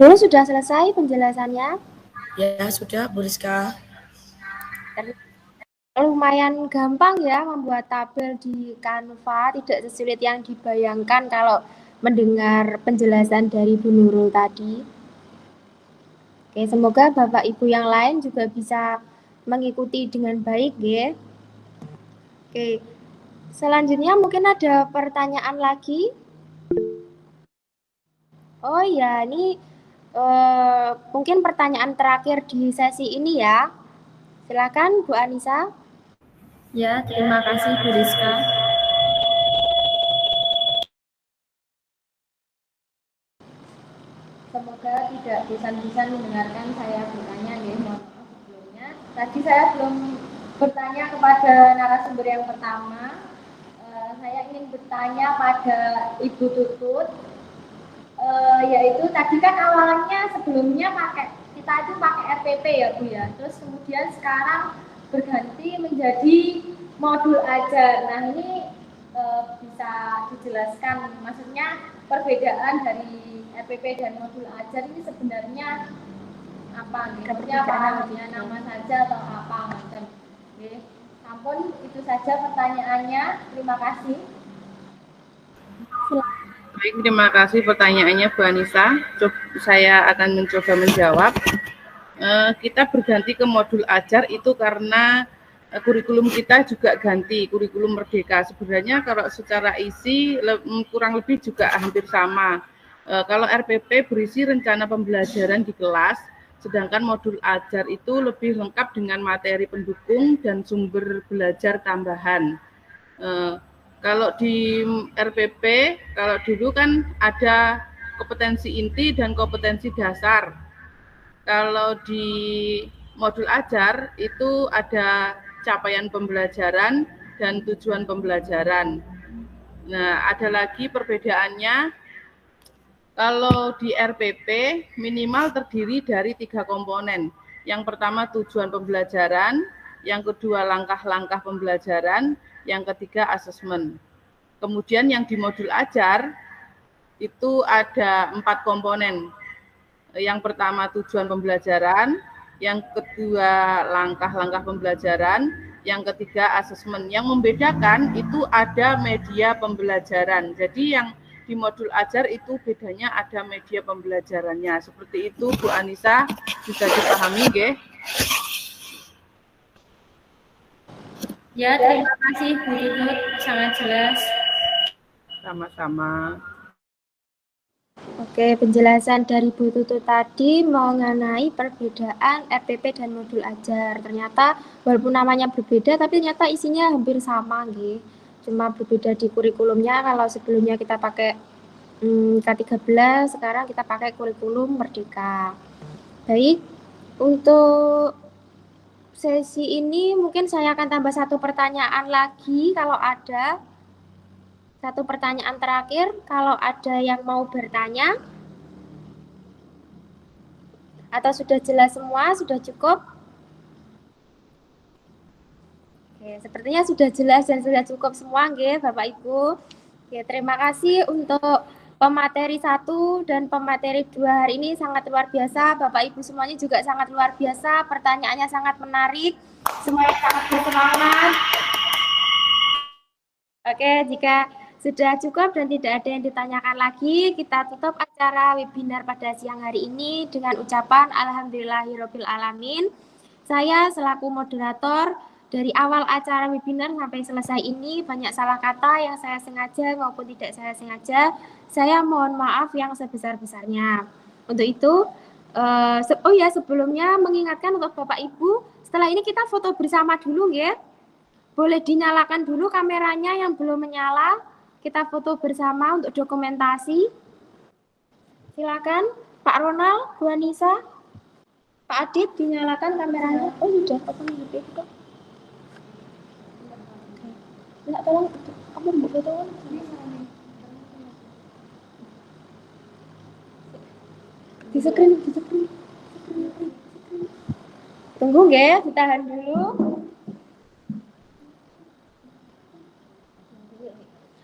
Bu, sudah selesai penjelasannya? Ya, sudah Bu Rizka. Lumayan gampang ya membuat tabel di Canva, tidak sesulit yang dibayangkan kalau mendengar penjelasan dari Bu Nurul tadi. Oke, semoga Bapak Ibu yang lain juga bisa mengikuti dengan baik ya. Oke, selanjutnya mungkin ada pertanyaan lagi. Oh ya, ini mungkin pertanyaan terakhir di sesi ini ya. Silakan Bu Anissa. Ya, terima kasih Bu Rizka. Semoga tidak bosan-bosan mendengarkan saya bertanya ya, mohon maaf sebelumnya. Tadi saya belum bertanya kepada narasumber yang pertama. Saya ingin bertanya pada Ibu Tutut. Yaitu tadi kan awalnya sebelumnya kita itu pakai RPP ya Bu ya, terus kemudian sekarang berganti menjadi modul ajar. Nah ini bisa dijelaskan maksudnya perbedaan dari RPP dan modul ajar ini sebenarnya apa nih? Maksudnya apa namanya, nama saja atau apa macam? Oke, ampun itu saja pertanyaannya. Terima kasih. Baik, terima kasih pertanyaannya Bu Anissa. Saya akan mencoba menjawab. Kita berganti ke modul ajar itu karena kurikulum kita juga ganti, kurikulum merdeka. Sebenarnya kalau secara isi kurang lebih juga hampir sama. Kalau RPP berisi rencana pembelajaran di kelas, sedangkan modul ajar itu lebih lengkap dengan materi pendukung dan sumber belajar tambahan. Kalau di RPP, kalau dulu kan ada kompetensi inti dan kompetensi dasar. Kalau di modul ajar itu ada capaian pembelajaran dan tujuan pembelajaran. Nah, ada lagi perbedaannya. Kalau di RPP minimal terdiri dari 3 komponen. Yang pertama tujuan pembelajaran, yang kedua langkah-langkah pembelajaran, yang ketiga asesmen. Kemudian yang di modul ajar itu ada 4 komponen. Yang pertama tujuan pembelajaran, yang kedua langkah-langkah pembelajaran, yang ketiga asesmen. Yang membedakan itu ada media pembelajaran. Jadi yang di modul ajar itu bedanya ada media pembelajarannya. Seperti itu Bu Anissa, bisa dipahami nggih? Ya, terima kasih Bu Tutut, sangat jelas. Sama-sama. Oke, penjelasan dari Bu Tutut tadi mengenai perbedaan RPP dan modul ajar. Ternyata walaupun namanya berbeda, tapi ternyata isinya hampir sama, nggih. Cuma berbeda di kurikulumnya. Kalau sebelumnya kita pakai K13, sekarang kita pakai kurikulum Merdeka. Baik, untuk sesi ini mungkin saya akan tambah 1 pertanyaan lagi kalau ada. 1 pertanyaan terakhir, kalau ada yang mau bertanya. Atau sudah jelas semua, sudah cukup? Oke, sepertinya sudah jelas dan sudah cukup semua, nggih, Bapak Ibu. Oke, terima kasih untuk pemateri 1 dan pemateri 2 hari ini sangat luar biasa. Bapak Ibu semuanya juga sangat luar biasa, pertanyaannya sangat menarik, semuanya sangat bersemangat. Oke, jika Sudah cukup dan tidak ada yang ditanyakan lagi. Kita tutup acara webinar pada siang hari ini dengan ucapan Alhamdulillahirabbil alamin. Saya selaku moderator dari awal acara webinar sampai selesai ini banyak salah kata yang saya sengaja maupun tidak saya sengaja. Saya mohon maaf yang sebesar-besarnya. Untuk itu, sebelumnya mengingatkan untuk Bapak Ibu, setelah ini kita foto bersama dulu ya. Boleh dinyalakan dulu kameranya yang belum menyala. Kita foto bersama untuk dokumentasi. Silakan Pak Ronald, Bu Anissa, Pak Adit dinyalakan kameranya. Oh sudah, apa nih kok? Enggak, tolong kamu buka foto. Di screen. Tunggu ya, ditahan dulu.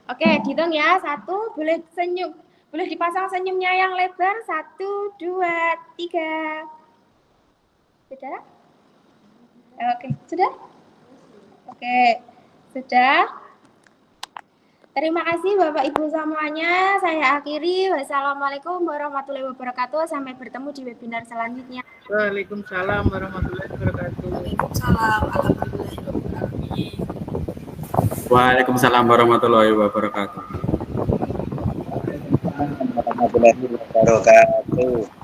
Oke, dihitung ya. 1, boleh senyum. Boleh dipasang senyumnya yang lebar. 1, 2, 3. Sudah? Oke, sudah? Oke, sudah. Terima kasih Bapak Ibu semuanya. Saya akhiri. Wassalamualaikum warahmatullahi wabarakatuh. Sampai bertemu di webinar selanjutnya. Waalaikumsalam warahmatullahi wabarakatuh. Waalaikumsalam. Alhamdulillah. Waalaikumsalam warahmatullahi wabarakatuh. Warahmatullahi wabarakatuh.